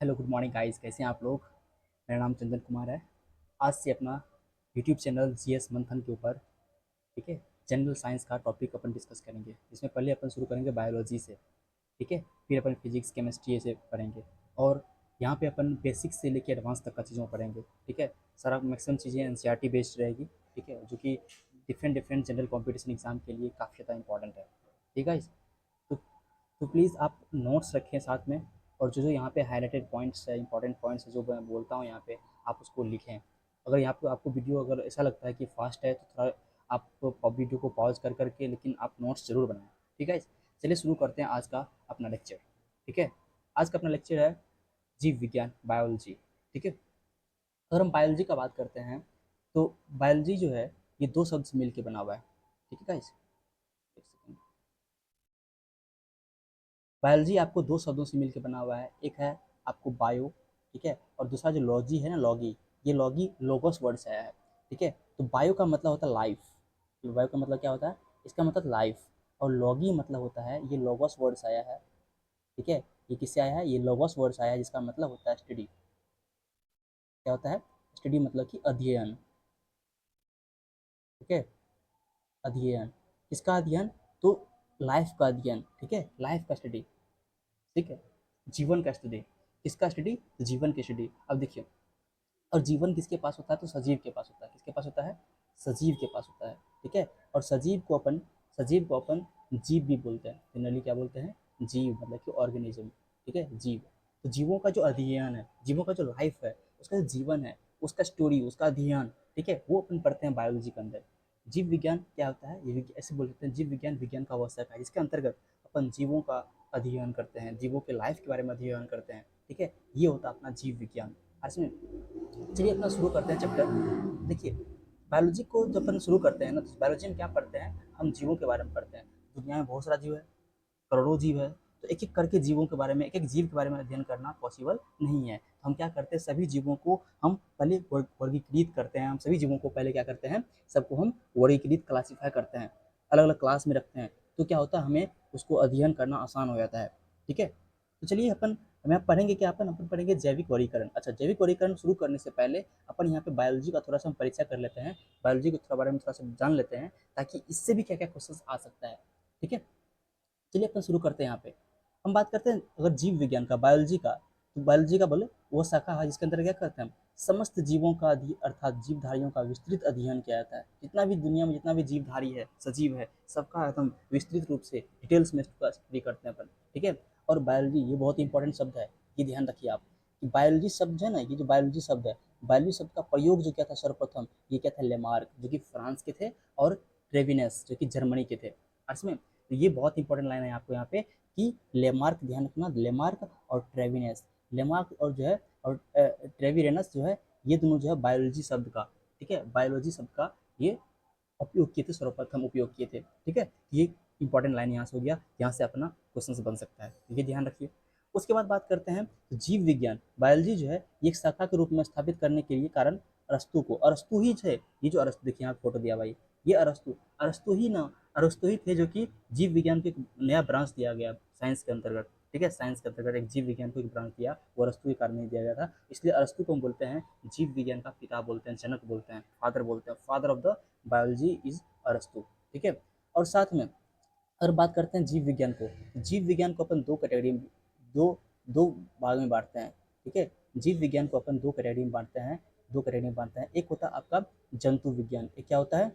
Hello good morning guys, कैसे हैं आप लोग। मेरा नाम चंदन कुमार है। आज से अपना यूट्यूब चैनल जीएस मंथन के ऊपर, ठीक है, जनरल साइंस का टॉपिक अपन डिस्कस करेंगे। इसमें पहले अपन शुरू करेंगे बायोलॉजी से, ठीक है, फिर अपन फिजिक्स केमिस्ट्री से पढ़ेंगे। और यहाँ पे अपन बेसिक से लेकर एडवांस तक का चीज़ों को पढ़ेंगे, ठीक है। सारा मैक्सिमम चीज़ें एनसीईआरटी बेस्ड रहेगी, ठीक है, जो कि different different general competition exam के लिए काफ़ी ज़्यादा इंपॉर्टेंट है, ठीक है। तो प्लीज़ आप नोट्स रखें साथ में, और जो जो यहाँ पे हाईलाइटेड पॉइंट्स है, इंपॉर्टेंट पॉइंट्स है जो मैं बोलता हूँ यहाँ पे, आप उसको लिखें। अगर यहाँ पे आपको वीडियो अगर ऐसा लगता है कि फास्ट है तो थोड़ा आप वीडियो को पॉज कर करके, लेकिन आप नोट्स ज़रूर बनाएं, ठीक है। चलिए शुरू करते हैं आज का अपना लेक्चर, ठीक है। आज का अपना लेक्चर है जीव विज्ञान, बायोलॉजी, ठीक है। अगर हम बायोलॉजी का बात करते हैं तो बायोलॉजी जो है ये दो शब्द से मिल के बना हुआ है, ठीक है गाइस। एक सेकंड। बायोलॉजी आपको दो शब्दों से मिलकर बना हुआ है, एक है आपको बायो, ठीक है, और दूसरा जो लॉजी है ना, लॉगी, ये लॉगी लोगोस वर्ड से आया है, ठीक है। तो बायो का मतलब होता है लाइफ, तो बायो का मतलब क्या होता है, इसका मतलब लाइफ। और लॉगी मतलब होता है, ये लोगोस वर्ड से आया है, ठीक है। ये किससे आया है, ये लोगोस वर्ड से आया है, जिसका मतलब होता है स्टडी। क्या होता है, स्टडी मतलब कि अध्ययन, ठीक है। अध्ययन, किसका अध्ययन, तो लाइफ का अध्ययन, ठीक है, लाइफ का स्टडी, ठीक है। जीवन का स्टडी, किसका स्टडी, जीवन की स्टडी। अब देखिए, और जीवन किसके पास होता है, तो सजीव के पास होता है। किसके पास होता है, सजीव के पास होता है, ठीक है। और सजीव को अपन जीव भी बोलते हैं, जनरली क्या बोलते हैं, जीव मतलब कि ऑर्गेनिज्म, ठीक है, जीव। तो जीवों का जो अध्ययन है, जीवों का जो लाइफ है, उसका जो जीवन है, उसका स्टोरी, उसका अध्ययन, ठीक है, वो अपन पढ़ते हैं बायोलॉजी के अंदर। जीव विज्ञान क्या होता है, ये ऐसे बोल सकते हैं, जीव विज्ञान विज्ञान का वह शाखा है जिसके अंतर्गत अपन जीवों का अध्ययन करते हैं, जीवों के लाइफ के बारे में अध्ययन करते हैं, ठीक है। ये होता है अपना जीव विज्ञान। और इसमें चलिए अपना शुरू करते हैं चैप्टर। देखिए, बायोलॉजी को जब अपन शुरू करते हैं ना, तो बायोलॉजी में क्या पढ़ते हैं, हम जीवों के बारे में पढ़ते हैं। दुनिया में बहुत सारा जीव है, करोड़ों जीव है, तो एक एक करके जीवों के बारे में, एक एक जीव के बारे में अध्ययन करना पॉसिबल नहीं है। तो हम क्या करते हैं, सभी जीवों को हम पहले वर्गीकृत करते हैं। हम सभी जीवों को पहले क्या करते हैं, सबको हम वर्गीकृत क्लासीफाई करते हैं, अलग अलग क्लास में रखते हैं। तो क्या होता है, हमें उसको अध्ययन करना आसान हो जाता है, ठीक है। तो चलिए अपन, हम यहाँ पढ़ेंगे क्या, अपन पढ़ेंगे जैविक वर्गीकरण। अच्छा, जैविक वर्गीकरण शुरू करने से पहले अपन यहाँ पे बायोलॉजी का थोड़ा सा हम परिचय कर लेते हैं, बायोलॉजी के थोड़ा बारे में थोड़ा सा जान लेते हैं, ताकि इससे भी क्या क्या क्वेश्चन आ सकता है, ठीक है। चलिए अपन शुरू करते हैं। यहाँ पे हम बात करते हैं अगर जीव विज्ञान का, बायोलॉजी का, तो बायोलॉजी का बोले वो शाखा है जिसके अंदर क्या करते हैं हम, समस्त जीवों का अर्थात जीवधारियों का विस्तृत अध्ययन किया जाता है। जितना भी दुनिया में जितना भी जीवधारी है, सजीव है, सबका एकदम विस्तृत रूप से डिटेल्स में स्टडी करते हैं अपन, ठीक है। और बायोलॉजी ये बहुत इंपॉर्टेंट शब्द है, ये ध्यान रखिए आप कि बायोलॉजी शब्द है ना, ये जो बायोलॉजी शब्द है, बायोलॉजी शब्द का प्रयोग जो किया था सर्वप्रथम, ये क्या था, लेमार्क जो कि फ्रांस के थे, और ट्रेविनस जो कि जर्मनी के थे। इसमें तो ये बहुत इंपॉर्टेंट लाइन है आपको यहाँ पे कि लेमार्क, ध्यान रखना, लेमार्क और ट्रेविनस, लेमार्क और जो है, और ट्रेविरेनस जो है, ये दोनों जो है बायोलॉजी शब्द का, ठीक है, बायोलॉजी शब्द का ये उपयोग किए थे, सर्वप्रथम उपयोग किए थे, ठीक है। ये इंपॉर्टेंट लाइन यहाँ से हो गया, यहाँ से अपना क्वेश्चन बन सकता है, ये ध्यान रखिए। उसके बाद बात करते हैं तो जीव विज्ञान, बायोलॉजी जो है ये एक शाखा के रूप में स्थापित करने के लिए कारण अरस्तु को, अरस्तु ही है, ये जो अरस्तु देखिए यहाँ फोटो दिया भाई, ये अरस्तु, अरस्तु ही ना, अरस्तु ही थे जो कि जीव विज्ञान को एक नया ब्रांच दिया गया साइंस के अंतर्गत, ठीक है। साइंस के अंतर्गत एक जीव विज्ञान को एक ब्रांच दिया, वो अरस्तु के कारण नहीं दिया गया था, इसलिए अरस्तु को हम बोलते हैं जीव विज्ञान का पिता बोलते हैं, जनक बोलते हैं, फादर बोलते हैं, father of the biology is अरस्तु, ठीक है। और साथ में अगर बात करते हैं जीव विज्ञान को, जीव विज्ञान को अपन दो कैटेगरी में, दो दो भाग में बांटते हैं, ठीक है। जीव विज्ञान को अपन दो कैटेगरी में बांटते हैं, दो कैटेगरी में बांटते हैं। एक होता है आपका जंतु विज्ञान, एक क्या होता है,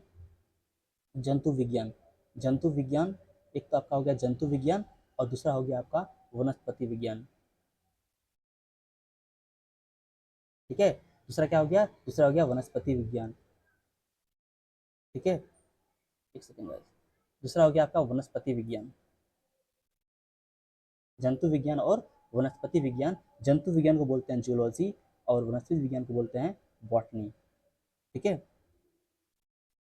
जंतु विज्ञान, जंतु विज्ञान, एक तो आपका हो गया जंतु विज्ञान, और दूसरा हो गया आपका वनस्पति विज्ञान, ठीक है। दूसरा क्या हो गया, दूसरा हो गया वनस्पति विज्ञान, ठीक है। एक सेकेंड गाइस, दूसरा हो गया आपका वनस्पति विज्ञान, जंतु विज्ञान और वनस्पति विज्ञान। जंतु विज्ञान को बोलते हैं जूलॉजी, और वनस्पति विज्ञान को बोलते हैं बॉटनी, ठीक है।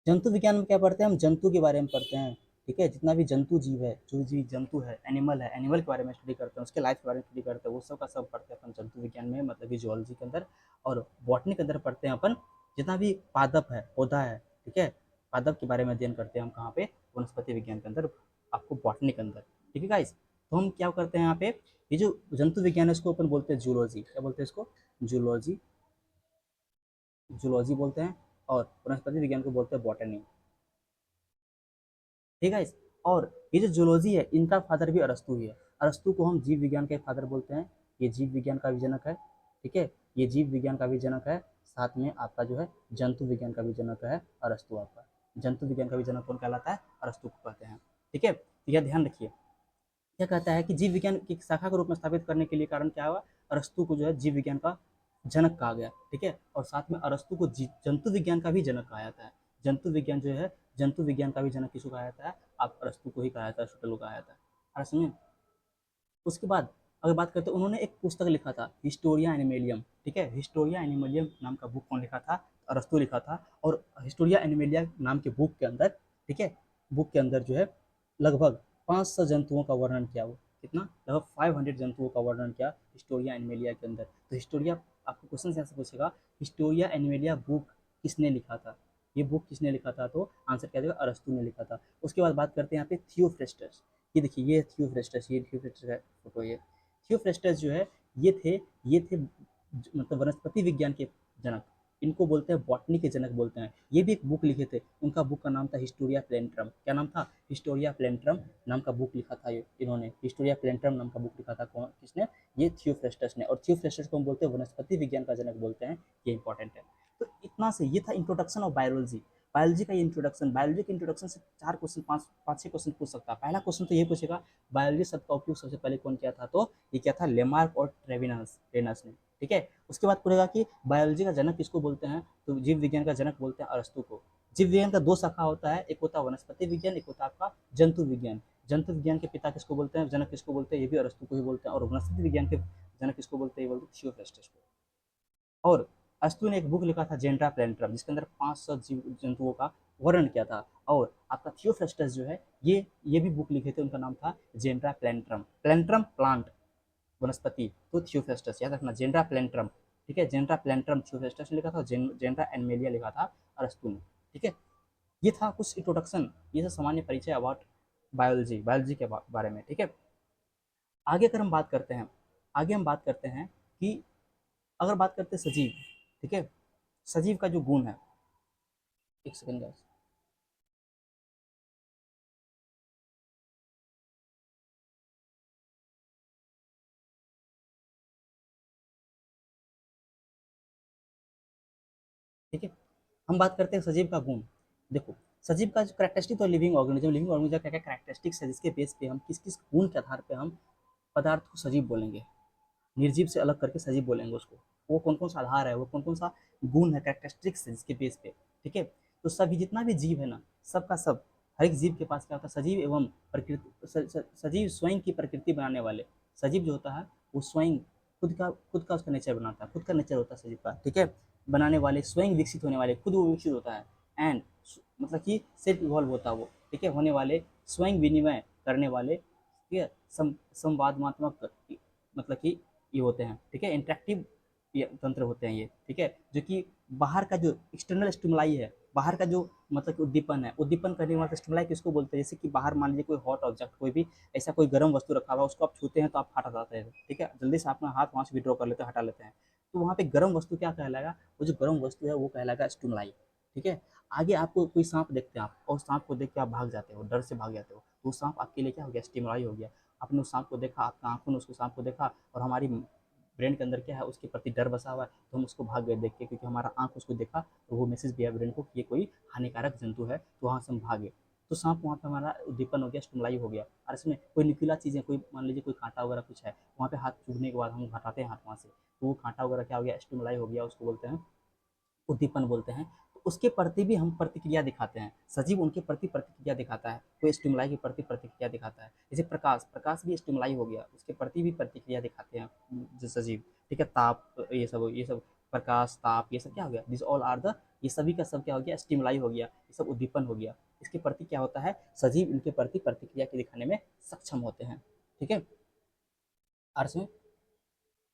जंतु विज्ञान में क्या पढ़ते हैं, हम जंतु के बारे में पढ़ते हैं, ठीक है। जितना भी जंतु जीव है, जो भी जंतु है, एनिमल के बारे में स्टडी करते हैं, उसके लाइफ के बारे में स्टडी करते हैं, वो सब का सब पढ़ते हैं अपन जंतु विज्ञान में, मतलब कि जूलॉजी के अंदर। और बॉटनी के अंदर पढ़ते हैं अपन जितना भी पादप है, पौधा है, ठीक है, पादप के बारे में अध्ययन करते हैं हम कहाँ पे, वनस्पति विज्ञान के अंदर, आपको बॉटनी के अंदर, ठीक है गाइस। तो हम क्या करते हैं यहाँ पे, ये जो जंतु विज्ञान है इसको अपन बोलते हैं जूलॉजी। क्या बोलते हैं इसको? जूलॉजी। जूलॉजी बोलते हैं। और वनस्पति विज्ञान को बोलते हैं बॉटनी। ठीक है। और ये जो जूलॉजी है इनका फादर भी अरस्तु ही है। अरस्तु को हम जीव विज्ञान के फादर बोलते हैं। ये जीव विज्ञान का भी जनक है। ठीक है, ये जीव विज्ञान का भी जनक है। साथ में आपका जो है जंतु विज्ञान का भी जनक है अरस्तु आपका। जंतु विज्ञान का भी जनक कौन कहलाता है? अरस्तु को कहते हैं। ठीक है, तो यह ध्यान रखिए। क्या कहता है कि जीव विज्ञान की शाखा के रूप में स्थापित करने के लिए कारण क्या हुआ? अरस्तु को जो है जीव विज्ञान का जनक कहा गया। ठीक है, और साथ में अरस्तु को जंतु विज्ञान का भी जनक कहा जाता है। जंतु विज्ञान जो है, जंतु विज्ञान का भी जनक किसको कहा जाता है? आप अरस्तु को ही कहा जाता है, अरिस्टोटल को कहा जाता है। अरस्तु में उसके बाद अगर बात करते हैं, उन्होंने एक पुस्तक लिखा था हिस्टोरिया एनिमेलियम। ठीक है, हिस्टोरिया एनिमेलियम नाम का बुक कौन लिखा था? अरस्तु लिखा था। और हिस्टोरिया एनिमेलिया नाम के बुक के अंदर, ठीक है, बुक के अंदर जो है लगभग 500 जंतुओं का वर्णन किया। वो कितना? लगभग 500 जंतुओं का वर्णन किया हिस्टोरिया एनिमेलिया के अंदर। तो हिस्टोरिया, आपको क्वेश्चन यहाँ से पूछेगा हिस्टोरिया एनिमेलिया बुक किसने लिखा था? ये बुक किसने लिखा था? तो आंसर क्या देगा? अरस्तु ने लिखा था। उसके बाद बात करते हैं यहाँ पे थियोफ्रेस्टस। ये देखिए, ये थियोफ्रेस्टस, ये थियोफ्रेस्टस है फोटो। ये थियोफ्रेस्टस जो है, ये थे मतलब वनस्पति विज्ञान के जनक। इनको बोलते हैं बॉटनी के जनक बोलते हैं। ये भी एक बुक लिखे थे। उनका बुक का नाम था हिस्टोरिया प्लेंट्रम। क्या नाम था? हिस्टोरिया प्लेंट्रम नाम का बुक लिखा था। ये इन्होंने हिस्टोरिया प्लेंट्रम नाम का बुक लिखा था। कौन, किसने? ये थियोफ्रेस्टस ने। और थियोफ्रेस्टस को हम बोलते हैं वनस्पति विज्ञान का जनक बोलते हैं। ये इंपॉर्टेंट है। तो इतना से ये था इंट्रोडक्शन ऑफ बायोलॉजी। बायोलॉजी का ये इंट्रोडक्शन, बायोलॉजी के इंट्रोडक्शन से 4 क्वेश्चन, 5 6 क्वेश्चन पूछ सकता है। पहला क्वेश्चन तो ये पूछेगा बायोलॉजी शब्द का उपयोग सबसे पहले कौन किया था? तो ये क्या था? लेमार्क और ट्रेविनस रेनस ने। ठीक है, उसके बाद पूछेगा कि बायोलॉजी का जनक किसको बोलते हैं? तो जीव विज्ञान का जनक बोलते हैं अरस्तु को। जीव विज्ञान का 2 शाखा होता है, एक होता है वनस्पति विज्ञान, एक होता है आपका जंतु विज्ञान। जंतु विज्ञान के पिता किसको बोलते हैं? जनक किसको बोलते हैं? ये भी अरस्तु को ही बोलते हैं। और वनस्पति विज्ञान के जनक किसको बोलते हैं? ये बोलते हैं थियोफ्रेस्टस को। और अस्तु ने एक बुक लिखा था जेंड्रा प्लेंट्रम, जिसके अंदर 500 जीव जंतुओं का वर्णन किया था। और आपका थियोफ्रेस्टस जो है, ये भी बुक लिखे थे। उनका नाम था जेंड्रा प्लेंट्रम। प्लेंट्रम प्लांट, वनस्पति, तो थियोफ्रेस्टस याद रखना, जेंड्रा प्लेंट्रम। ठीक है, जेंड्रा प्लेंट्रम थियोफ्रेस्टस ने लिखा था। जेंड्रा एनिमेलिया लिखा था अरस्तु ने। ठीक है, ये था कुछ इंट्रोडक्शन, ये सब सामान्य परिचय अबाउट बायोलॉजी, बायोलॉजी के बारे में। ठीक है, आगे अगर हम बात करते हैं, आगे हम बात करते हैं कि अगर बात करते हैं सजीव। ठीक है, सजीव का जो गुण है, एक सेकंड गाइस। ठीक है, हम बात करते हैं सजीव का गुण। देखो, सजीव का जो कैरेक्टरिस्टिक, तो लिविंग ऑर्गेनिज्म क्या क्या कैरेक्टरिस्टिक्स है जिसके बेस पे हम किस किस गुण के आधार पे हम पदार्थ को सजीव बोलेंगे, निर्जीव से अलग करके सजीव बोलेंगे उसको। वो कौन कौन सा आधार है, वो कौन कौन सा गुण है, कैरेक्टरिस्टिक्स है जिसके बेस पे। ठीक है, तो सभी जितना भी जीव है ना, सबका सब, हर एक जीव के पास क्या होता है? सजीव एवं प्रकृति, सजीव स्वयं की प्रकृति बनाने वाले। सजीव जो होता है वो स्वयं खुद का उसका नेचर बनाता है, खुद का नेचर होता है सजीव का। ठीक है, बनाने वाले, स्वयं विकसित होने वाले, खुद वो विकसित होता है। एंड मतलब कि सेल्फ इवॉल्व होता है वो। ठीक है, होने वाले, स्वयं विनिमय करने वाले। ठीक है, संवादमात्मक, मतलब कि ये होते हैं। ठीक है, इंटरेक्टिव तंत्र होते हैं ये। ठीक है, जो कि बाहर का जो एक्सटर्नल स्टिमुलाई है, बाहर का जो मतलब कि उद्दीपन है, उद्दीपन करने वाला स्टिमुलाई किसको बोलते हैं? जैसे कि बाहर मान लीजिए कोई हॉट ऑब्जेक्ट, कोई भी ऐसा कोई गर्म वस्तु रखा हुआ, उसको आप छूते हैं तो आप हटा जाते हैं। ठीक है, जल्दी से अपना हाथ वहाँ से विड्रॉ कर लेते हैं, हटा लेते हैं। तो वहाँ पे गर्म वस्तु क्या कहलाएगा? वो जो गर्म वस्तु है वो कहलाएगा स्टिमुलाई। ठीक है, आगे आपको कोई सांप देखते हैं आप, और सांप को देख के आप भाग जाते हो, डर से भाग जाते हो, तो वो सांप आपके लिए क्या हो गया? स्टिमुलाई हो गया। आपने उस सांप को देखा, आपका आंखों ने उसको सांप को देखा, और हमारी ब्रेन के अंदर क्या है? उसके प्रति डर बसा हुआ है, तो हम उसको भाग गए देख के, क्योंकि हमारा आंख उसको देखा, तो वो मैसेज दिया ब्रेन को कि ये कोई हानिकारक जंतु है, तो वहाँ से हम भागे। तो सांप वहाँ पे हमारा उद्दीपन हो गया, स्टिमुलाई हो गया। और इसमें कोई नुकीला चीज़ें, कोई मान लीजिए कोई कांटा वगैरह कुछ है, वहाँ पे हाथ चुभने के बाद हम हटाते हैं हाथ वहाँ से, तो वो कांटा वगैरह क्या हो गया? स्टिमुलाई हो गया, उसको बोलते हैं उद्दीपन बोलते हैं। तो उसके प्रति भी हम प्रतिक्रिया दिखाते हैं। सजीव उनके प्रति प्रतिक्रिया दिखाता है, कोई स्टिमुलाई के प्रति प्रतिक्रिया दिखाता है। जैसे प्रकाश, प्रकाश भी स्टिमुलाई हो गया, उसके प्रति भी प्रतिक्रिया दिखाते हैं जो सजीव। ठीक है, ताप, ये सब प्रकाश, ताप, ये सब क्या हो गया? दिस ऑल आर द, ये सभी का सब क्या हो गया? स्टिमुलाई हो गया, ये सब उद्दीपन हो गया। इसके प्रति क्या होता है? सजीव इनके प्रति प्रतिक्रिया के दिखाने में सक्षम होते हैं। ठीक है, अर्थ में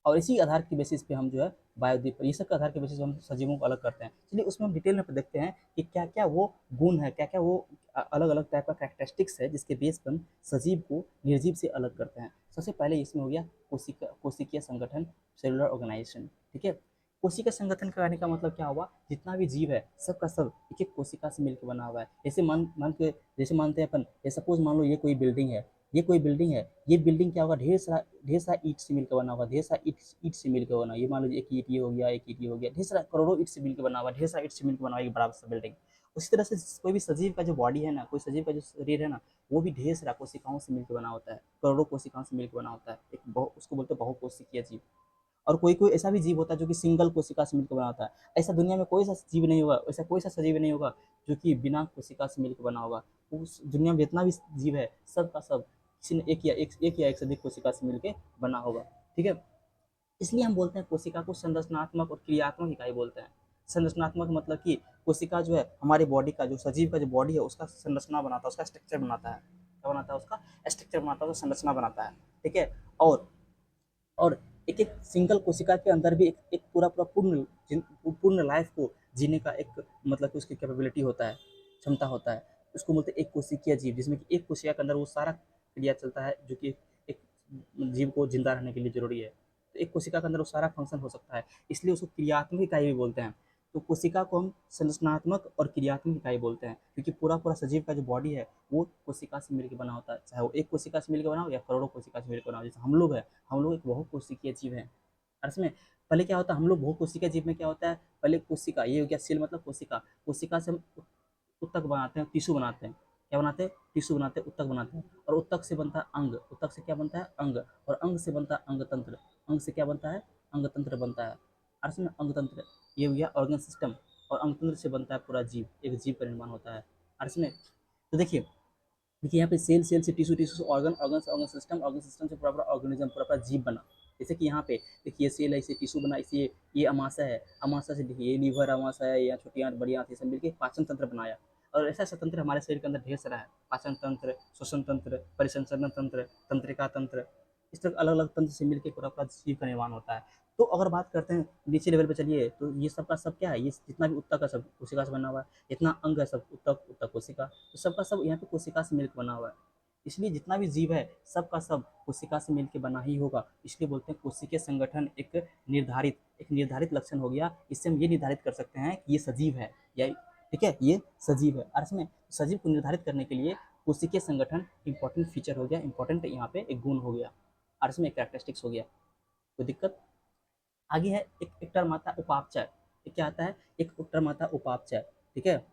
और इसी आधार की बेसिस पे हम जो है बायोदीप ये सब के आधार के बेसिस पे हम सजीवों को अलग करते हैं। चलिए उसमें हम डिटेल में देखते हैं कि क्या क्या वो गुण है, क्या क्या वो अलग अलग टाइप का कैरेक्टरिस्टिक्स है जिसके बेस पर हम सजीव को निर्जीव से अलग करते हैं। सबसे पहले इसमें हो गया कोशिकीय संगठन, सेलुलर ऑर्गेनाइजेशन। ठीक है, कोशिका संगठन का कहने का मतलब क्या हुआ, जितना भी जीव है सबका सब एक एक कोशिका से मिलकर बना हुआ है। जैसे मान मान के जैसे मानते हैं अपन, सपोज मान लो ये कोई बिल्डिंग है, ये बिल्डिंग क्या होगा, ढेर सारा ईंट से मिलकर बना हुआ, ढेर सारा ईंट से मिलकर बना। ये मान लो एक ईंट ये हो गया, एक ईंट ये हो गया, ढेर सारा करोड़ों ईंट से मिलकर बना हुआ, ढेर सारा ईंट से मिलकर बना हुआ एक बड़ा सा बिल्डिंग। उसी तरह से कोई भी सजीव का जो बॉडी है ना, कोई सजीव का जो शरीर है ना, वो भी ढेर सारा कोशिकाओं से मिलकर बना होता है, करोड़ों कोशिकाओं से मिलकर बना होता है। उसको बोलते हैं बहुकोशिकीय जीव। और कोई कोई ऐसा भी जीव होता है जो कि सिंगल कोशिका से मिलकर बना होता है। ऐसा दुनिया में कोई सा जीव नहीं होगा, ऐसा कोई सा सजीव नहीं होगा जो कि बिना कोशिका से मिलकर बना होगा। उस दुनिया में जितना भी जीव है सब का सब किसी ने एक या एक से अधिक कोशिका से मिलकर बना होगा। ठीक है, इसलिए हम बोलते हैं कोशिका को संरचनात्मक और क्रियात्मक इकाई बोलते हैं। संरचनात्मक मतलब कि कोशिका जो है हमारे बॉडी का, जो सजीव का जो बॉडी है उसका संरचना बनाता है, उसका स्ट्रक्चर बनाता है। क्या बनाता है, उसका स्ट्रक्चर बनाता है, उसका संरचना बनाता है। ठीक है, और एक एक सिंगल कोशिका के अंदर भी एक पूरा पूरा पूर्ण लाइफ को जीने का एक मतलब कि उसकी कैपेबिलिटी होता है, क्षमता होता है। उसको बोलते हैं एक कोशिकीय जीव, जिसमें कि एक कोशिका के अंदर वो सारा क्रिया चलता है जो कि एक जीव को जिंदा रहने के लिए जरूरी है। तो एक कोशिका के अंदर वो सारा फंक्शन हो सकता है, इसलिए उसको क्रियात्मक इकाई भी बोलते हैं। तो कोशिका को हम संरचनात्मक और क्रियात्मक इकाई बोलते हैं, क्योंकि पूरा पूरा सजीव का जो बॉडी है वो कोशिका से मिलकर बना होता है, चाहे वो एक कोशिका से मिलकर बना हो या करोड़ों कोशिका से मिलकर बना हो। जैसे हम लोग हैं, हम लोग एक बहुकोशिकीय जीव हैं। अर्थ में पहले क्या होता है, हम लोग बहुकोशिकीय जीव में क्या होता है, पहले कोशिका, ये हो गया सेल मतलब कोशिका, कोशिका से हम उत्तक बनाते हैं, टिश्यू बनाते हैं। क्या बनाते हैं, टिश्यू बनाते हैं, उत्तक बनाते हैं। और उत्तक से बनता है अंग, उत्तक से क्या बनता है, अंग। और अंग से बनता है अंग तंत्र, अंग से क्या बनता है, अंग तंत्र बनता है। अर्थ में अंग तंत्र, ये हो गया ऑर्गन सिस्टम। और अंग तंत्र से बनता है पूरा जीव, एक जीव का निर्माण होता है। अर्थ में तो देखिए यहाँ पे सेल, सेल से टिश्यू, टिश्यू से ऑर्गन, ऑर्गन से ऑर्गन सिस्टम से पूरा पूरा ऑर्गेनिज्म, पूरा पूरा जीव बना। जैसे कि यहाँ पे देखिए सेल है, इसे टिश्यू बना, इसे ये अमाशय है, अमाशय से देखिए ये लीवर अमाशय है, या छोटी आंत बड़ी आंत, ये सब मिलकर पाचन तंत्र बनाया। और ऐसा ऐसा तंत्र हमारे शरीर के अंदर ढेर सारा है, पाचन तंत्र, श्वसन तंत्र, परिसंचरण तंत्र, तंत्रिका तंत्र, इस तरह अलग अलग तंत्र से मिलकर पूरा पूरा जीव का निर्माण होता है। तो अगर बात करते हैं नीचे लेवल पे, चलिए तो ये सब का सब क्या है, ये जितना भी उत्तक का सब कोशिका से बना हुआ है, जितना अंग है सब उत्तक, उत्तक कोशिका, तो सबका सब यहाँ पे कोशिका से मिलकर बना हुआ है। इसलिए जितना भी जीव है सबका सब कोशिका से मिलकर बना ही होगा। इसलिए बोलते हैं कोशिकीय संगठन एक निर्धारित लक्षण हो गया। इससे हम ये निर्धारित कर सकते हैं कि ये सजीव है या ठीक है, ये सजीव है। अर्थ में सजीव को निर्धारित करने के लिए कोशिकीय संगठन इंपॉर्टेंट फीचर हो गया, इंपॉर्टेंट यहाँ पे एक गुण हो गया, अर्थ में एक कैरेक्टरिस्टिक्स हो गया। कोई दिक्कत? आगे है एक एक्टरमाता उपापचय। ये क्या आता है, एक एक्टरमाता उपापचय। ठीक है,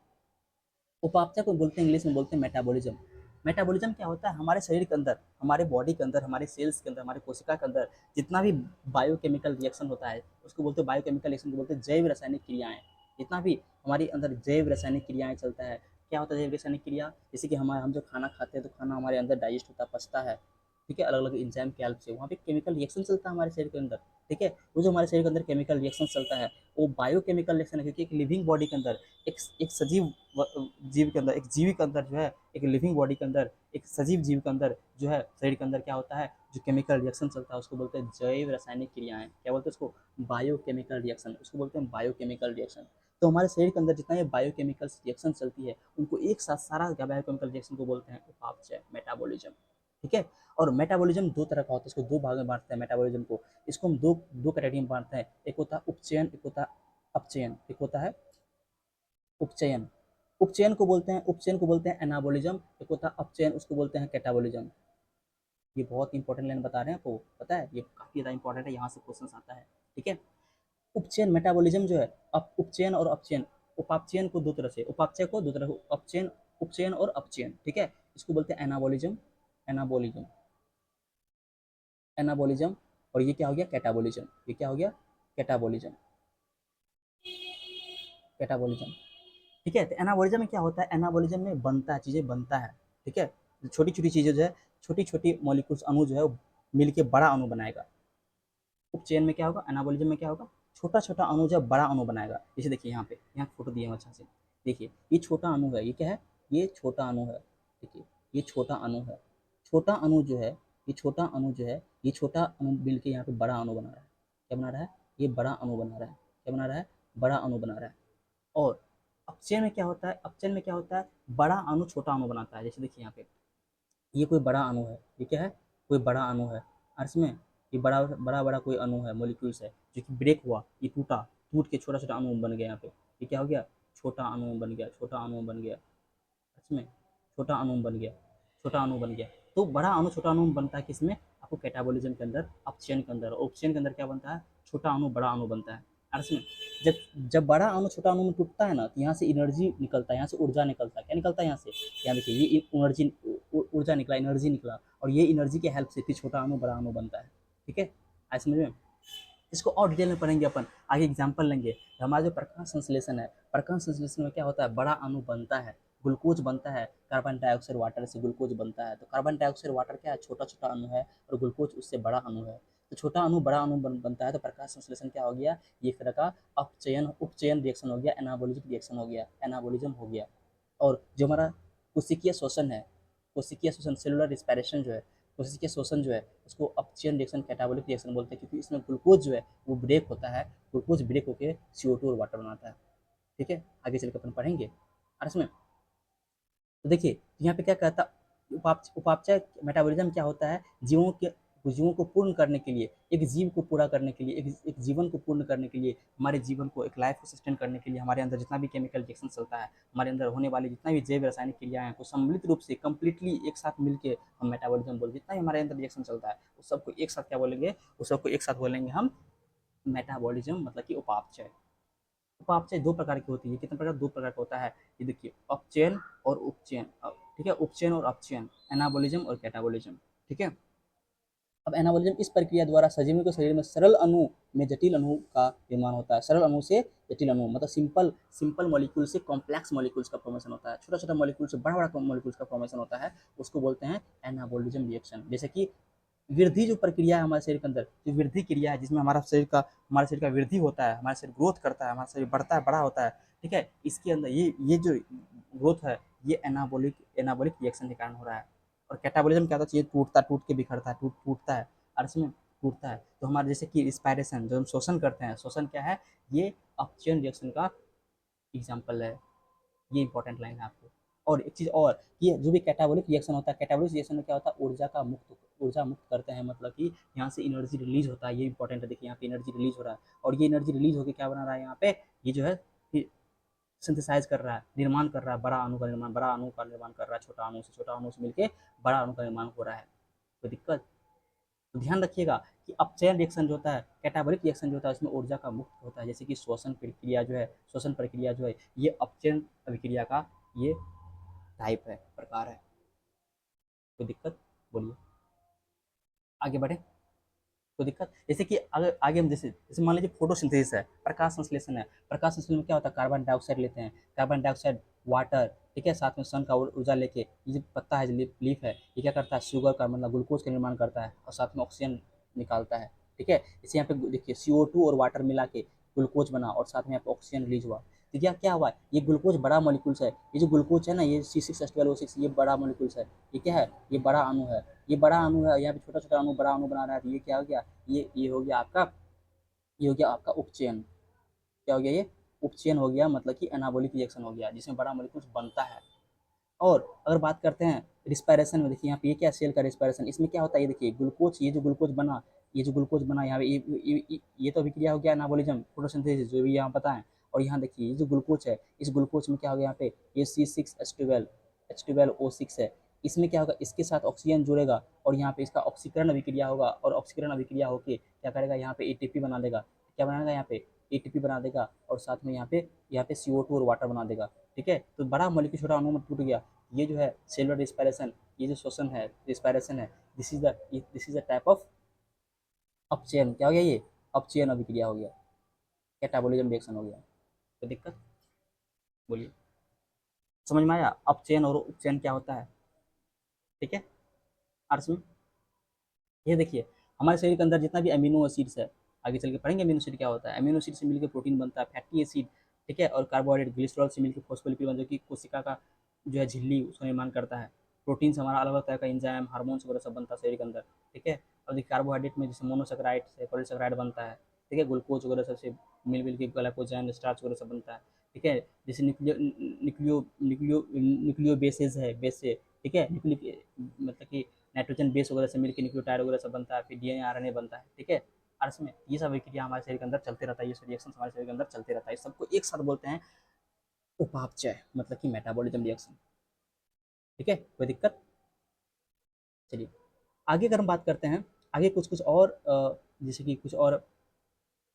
उपापचय को बोलते हैं, इंग्लिश में बोलते हैं मेटाबॉलिज्म। मेटाबॉलिज्म क्या होता है, हमारे शरीर के अंदर, हमारे बॉडी के अंदर, हमारे सेल्स के अंदर, हमारे कोशिका के अंदर जितना भी बायोकेमिकल रिएक्शन होता है उसको बोलते हैं, बायोकेमिकल रिएक्शन को बोलते हैं जैव रासायनिक क्रियाएं। जितना भी हमारे अंदर जैव रासायनिक क्रियाएं चलता है, क्या होता है जैव रासायनिक क्रिया, जैसे कि हम जो खाना खाते हैं तो खाना हमारे अंदर डाइजेस्ट होता है, पचता है। ठीक है, अलग अलग इंजाइम के हेल्प से वहाँ पे केमिकल रिएक्शन चलता है हमारे शरीर के अंदर। ठीक है, वो जो हमारे शरीर के अंदर केमिकल रिएक्शन चलता है वो बायोकेमिकल रिएक्शन है, क्योंकि एक लिविंग बॉडी के अंदर एक सजीव जीव के अंदर, एक जीवी के अंदर जो है, एक लिविंग बॉडी के अंदर, एक सजीव जीव के अंदर जो है, शरीर के अंदर क्या होता है, जो केमिकल रिएक्शन चलता है उसको बोलते हैं जैव रासायनिक क्रियाएं। क्या बोलते हैं उसको, बायोकेमिकल रिएक्शन, उसको बोलते हैं बायोकेमिकल रिएक्शन। तो हमारे शरीर के अंदर जितना ये बायोकेमिकल रिएक्शन चलती है उनको एक साथ सारा बायोकेमिकल रिएक्शन को बोलते हैं उपापचय, मेटाबॉलिज्म। ठीक है, और मेटाबॉलिज्म दो तरह का होता है, इसको दो भाग में बांटते हैं मेटाबॉलिज्म को। इसको हम दो दो कैटेगरी में बांटते हैं, एक होता है उपचयन, एक होता है अपचयन। एक होता है उपचयन, उपचयन को बोलते हैं एनाबोलिज्म। एक होता है अपचयन, उसको बोलते हैं कैटाबोलिज्म। ये बहुत इंपॉर्टेंट लाइन बता रहे हैं आपको, पता है ये काफी ज्यादा इंपॉर्टेंट है, यहाँ से क्वेश्चन आता है। ठीक है, उपचयन मेटाबॉलिज्म जो है, अब उपचयन और अपचयन, उपापचयन को दो तरह से, उपापचय को दो तरह से, अपचयन, उपचयन और अपचयन। ठीक है, इसको बोलते हैं एनाबोलिज्म, एनाबोलिज्म, एनाबोलिज्म। और ये क्या हो गया, कैटाबोलिज्म। ये क्या हो गया, कैटाबोलिज्म, कैटाबोलिज्म। ठीक है, तो एनाबोलिज्म में क्या होता है, एनाबोलिज्म में बनता है, चीजें बनता है। ठीक है, छोटी छोटी चीजें जो है, छोटी छोटी मॉलिक्यूल्स, अणु जो है वो मिलके बड़ा अणु बनाएगा। उपचयन में क्या होगा, एनाबोलिज्म में क्या होगा, छोटा छोटा अणु जो है बड़ा अणु बनाएगा। जैसे देखिए यहाँ पे, यहाँ फोटो दिए हैं अच्छा से, देखिए ये छोटा अणु है, ये क्या है, ये छोटा अणु है। देखिए ये छोटा अणु है, छोटा अणु जो है, ये छोटा अणु जो है, ये छोटा अणु मिलके यहाँ पे बड़ा अणु बना रहा है। क्या बना रहा है, ये बड़ा अणु बना रहा है। क्या बना रहा है, बड़ा अणु बना रहा है। और अपचयन में क्या होता है, अपचयन में क्या होता है, बड़ा अणु छोटा अणु बनाता है। जैसे देखिए यहाँ पे ये कोई बड़ा अणु है, ये क्या है, कोई बड़ा अणु है। और इसमें ये बड़ा बड़ा बड़ा कोई अणु है, मॉलिक्यूल्स है, जो कि ब्रेक हुआ, ये टूटा, टूट के छोटा छोटा अणु बन गया। यहाँ पे ये क्या हो गया, छोटा अणु बन गया, छोटा अणु बन गया। इसमें छोटा अणु बन गया, छोटा अणु बन गया। तो बड़ा अणु छोटा अणु बनता है किसमें, आपको कैटाबोलिज्म के अंदर, अपचयन के अंदर। उपचयन के अंदर क्या बनता है, छोटा अणु बड़ा अणु बनता है। और इसमें जब जब बड़ा अणु छोटा अणु में टूटता है ना, तो यहाँ से एनर्जी निकलता है, यहाँ से ऊर्जा निकलता है। क्या निकलता है यहाँ से, यहाँ देखिए ये एनर्जी, ऊर्जा निकला, एनर्जी निकला, और ये एनर्जी के हेल्प से फिर छोटा अणु बड़ा अणु बनता है। ठीक है, आज समझ में। इसको और डिटेल में पढ़ेंगे अपन, आगे एग्जाम्पल लेंगे। तो हमारा जो प्रकाश संश्लेषण है, प्रकाश संश्लेषण में क्या होता है, बड़ा अणु बनता है, ग्लूकोज बनता है, कार्बन डाइऑक्साइड वाटर से ग्लूकोज बनता है। तो कार्बन डाइऑक्साइड वाटर क्या है, छोटा छोटा अणु है, और ग्लूकोज उससे बड़ा अणु है। तो छोटा अणु बड़ा अणु बनता है, तो प्रकाश संश्लेषण क्या हो गया, ये एक तरह का अपचयन उपचयन रिएक्शन हो गया, एनाबोलिज्म रिएक्शन हो गया, एनाबोलिज्म हो गया। और जो हमारा कोशिकीय शोषण है, कोशिकीय शोषण, सेलुलर रिस्पायरेशन जो है, कोशिकीय शोषण जो है, उसको अपचयन रिएक्शन, कैटाबोलिक रिएक्शन बोलते हैं, क्योंकि इसमें ग्लूकोज जो है वो ब्रेक होता है, ग्लूकोज ब्रेक होकर CO2 और वाटर बनाता है। ठीक है, आगे चल के अपन पढ़ेंगे। और इसमें तो देखिए यहाँ पे क्या कहता, उपापचय मेटाबॉलिज्म क्या होता है, जीवों को पूर्ण करने के लिए, एक जीव को पूरा करने के लिए, एक जीवन को पूर्ण करने के लिए, हमारे जीवन को, एक लाइफ को सस्टेन करने के लिए, हमारे अंदर जितना भी केमिकल रिएक्शन चलता है, हमारे अंदर होने वाली जितना भी जैव रासायनिक क्रियाएं हैं, को सम्मिलित रूप से कंप्लीटली एक साथ मिलकर हम मेटाबॉलिज्म बोलते हैं। जितना भी हमारे अंदर रिएक्शन चलता है उस सबको एक साथ क्या बोलेंगे, उस सबको एक साथ बोलेंगे हम मेटाबॉलिज्म, मतलब कि उपापचय। उपापचय दो प्रकार की होती है, कितने प्रकार, दो प्रकार का होता है। ये देखिए अपचयन और उपचयन। ठीक है, उपचयन और अपचयन, एनाबोलिज्म और कैटाबोलिज्म। ठीक है, अब एनाबोलिज्म इस प्रक्रिया द्वारा सजीवों के शरीर में सरल अणु में जटिल अणु का निर्माण होता है। सरल अणु से जटिल अणु मतलब सिंपल सिंपल मॉलिक्यूल से कॉम्प्लेक्स मॉलिक्यूल्स का फॉर्मेशन होता है, छोटा छोटा मॉलिक्यूल से बड़ा बड़ा मॉलिक्यूल्स का फॉर्मेशन होता है, उसको बोलते हैं एनाबोलिज्म रिएक्शन। जैसे कि वृद्धि जो प्रक्रिया है हमारे शरीर के अंदर, जो वृद्धि क्रिया है, जिसमें हमारे शरीर का वृद्धि होता है, हमारा शरीर ग्रोथ करता है, हमारा शरीर बढ़ता है, बड़ा होता है। ठीक है, इसके अंदर ये जो ग्रोथ है, ये एनाबोलिक एनाबोलिक रिएक्शन के कारण हो रहा है। और कैटाबोलिज्म क्या होता है, ये टूटता, टूट के बिखरता है, टूटता है, और इसमें टूटता है। तो हमारे जैसे कि रिस्पायरेशन, जो हम शोषण करते हैं, शोषण क्या है, ये अपचयन रिएक्शन का एग्जाम्पल है। ये इंपॉर्टेंट लाइन है आपको। और एक चीज़ और, ये जो भी कैटाबॉलिक रिएक्शन होता है, कैटाबॉलिक रिएक्शन में क्या होता है, ऊर्जा मुक्त करते हैं, मतलब कि यहाँ से एनर्जी रिलीज होता है। ये इंपॉर्टेंट है, देखिए यहाँ पे एनर्जी रिलीज हो रहा है, और ये एनर्जी रिलीज होकर क्या बना रहा है यहाँ पे, ये जो है सिंथेसाइज कर रहा है, निर्माण कर रहा है, बड़ा अणु का निर्माण, बड़ा अणु का निर्माण कर रहा है, छोटा अणु से मिलकर बड़ा अणु का निर्माण हो रहा है। कोई दिक्कत, तो ध्यान रखिएगा कि अपचयन रिएक्शन जो होता है, कैटाबॉलिक रिएक्शन जो होता है, उसमें ऊर्जा का मुक्त होता है। जैसे कि शोषण प्रक्रिया जो है, ये अपचयन अभिक्रिया का ये टाइप है, प्रकार है। कोई दिक्कत, बोलिए, आगे बढ़े। कोई दिक्कत, जैसे कि अगर आगे हम जैसे जैसे मान लीजिए फोटोसिंथेसिस है, प्रकाश संश्लेषण है। प्रकाश संश्लेषण में क्या होता है, कार्बन डाइऑक्साइड लेते हैं, कार्बन डाइऑक्साइड, वाटर, ठीक है, साथ में सन का ऊर्जा लेके, ये जो पत्ता है, जो लीफ है, ये क्या करता है, शुगर का मतलब ग्लूकोज का निर्माण करता है, और साथ में ऑक्सीजन निकालता है। ठीक है, इसे यहाँ पे देखिए CO2 और वाटर मिला के ग्लूकोज बना, और साथ में यहाँ पे ऑक्सीजन रिलीज हुआ। तो क्या क्या हुआ, ये ग्लूकोज बड़ा मॉलिक्यूल्स है, ये जो ग्लूकोज है ना, ये C6H12O6, ये बड़ा मॉलिक्यूल्स है, ये क्या है, ये बड़ा अणु है, ये बड़ा अणु है, यहाँ पे छोटा छोटा अणु बड़ा अणु बना रहा है। तो ये क्या हो गया, ये हो गया आपका, ये हो गया आपका उपचयन। क्या हो गया, ये उपचयन हो गया, मतलब कि एनाबॉलिक रिएक्शन हो गया, जिसमें बड़ा मॉलिक्यूल्स बनता है। और अगर बात करते हैं रिस्पायरेशन में, देखिए यहाँ पे ये क्या, सेल का रिस्पायरेशन, इसमें क्या होता है, ये देखिए ग्लूकोज, ये जो ग्लूकोज बना, ये जो ग्लूकोज बना यहाँ पे, ये तो अभिक्रिया हो गया एनाबॉलिज्म, फोटोसिंथेसिस जो भी यहाँ पता है। और यहाँ देखिए ये जो ग्लूकोज है, इस ग्लूकोज में क्या हो गया यहाँ पे, ये C6H12O6 है, इसमें क्या होगा, इसके साथ ऑक्सीजन जुड़ेगा, और यहाँ पे इसका ऑक्सीकरण अभिक्रिया होगा, और ऑक्सीकरण अभिक्रिया होके क्या करेगा, यहाँ पे ATP बना देगा। क्या बनाएगा यहाँ पे, ATP बना देगा, और साथ में यहाँ पे CO2 और वाटर बना देगा। ठीक है, तो बड़ा मॉलिक्यूल छोटा अणु में टूट गया। ये जो है सेलुलर रिस्पायरेशन, ये जो श्वसन है, रिस्पायरेशन है, this is the type of अपचयन। क्या हो गया, ये अपचयन अभिक्रिया हो गया, कैटाबोलिज्म रिएक्शन हो गया। तो दिक्कत, बोलिए, समझ में आया अपचयन और उपचयन क्या होता है। ठीक है, अर्थ में ये देखिए, हमारे शरीर के अंदर जितना भी अमीनो एसिड्स है, आगे चल के पढ़ेंगे अमीनो एसिड क्या होता है। अमीनो एसिड से मिलकर प्रोटीन बनता है, फैटी एसिड, ठीक है, और कार्बोहाइड्रेट ग्लिसरॉल से मिलकर फॉस्फोलिपिड बनता है, जो कि कोशिका का जो है झिल्ली उसका निर्माण करता है। प्रोटीन से हमारा अलग अलग तरह का एंजाइम, हार्मोन्स वगैरह सब बनता है शरीर के अंदर। ठीक है, और देखिए कार्बोहाइड्रेट में जैसे मोनोसेकेराइड से पॉलीसेकेराइड बनता है। ठीक है, ग्लूकोज वगैरह सबसे मिल मिल के ग्लाइकोजन स्टार्च वगैरह सब बनता है, ठीक है। जैसे nucleo nucleo nucleo nucleo bases है, बेस से, ठीक है, न्यूक्लियो मतलब कि नाइट्रोजन बेस वगैरह से मिलकर न्यूक्लियोटाइड वगैरह सब बनता है, फिर डीएनए आरएनए बनता है, ठीक है। अर्थ में ये सब क्रिया हमारे शरीर के अंदर चलते रहता है, ये रिएक्शन हमारे शरीर के अंदर चलते रहता है, सबको एक साथ बोलते हैं उपापचय, मतलब कि मेटाबॉलिज्म रिएक्शन, ठीक है, कोई दिक्कत। चलिए आगे अगर हम बात करते हैं, आगे कुछ कुछ और जैसे कि कुछ और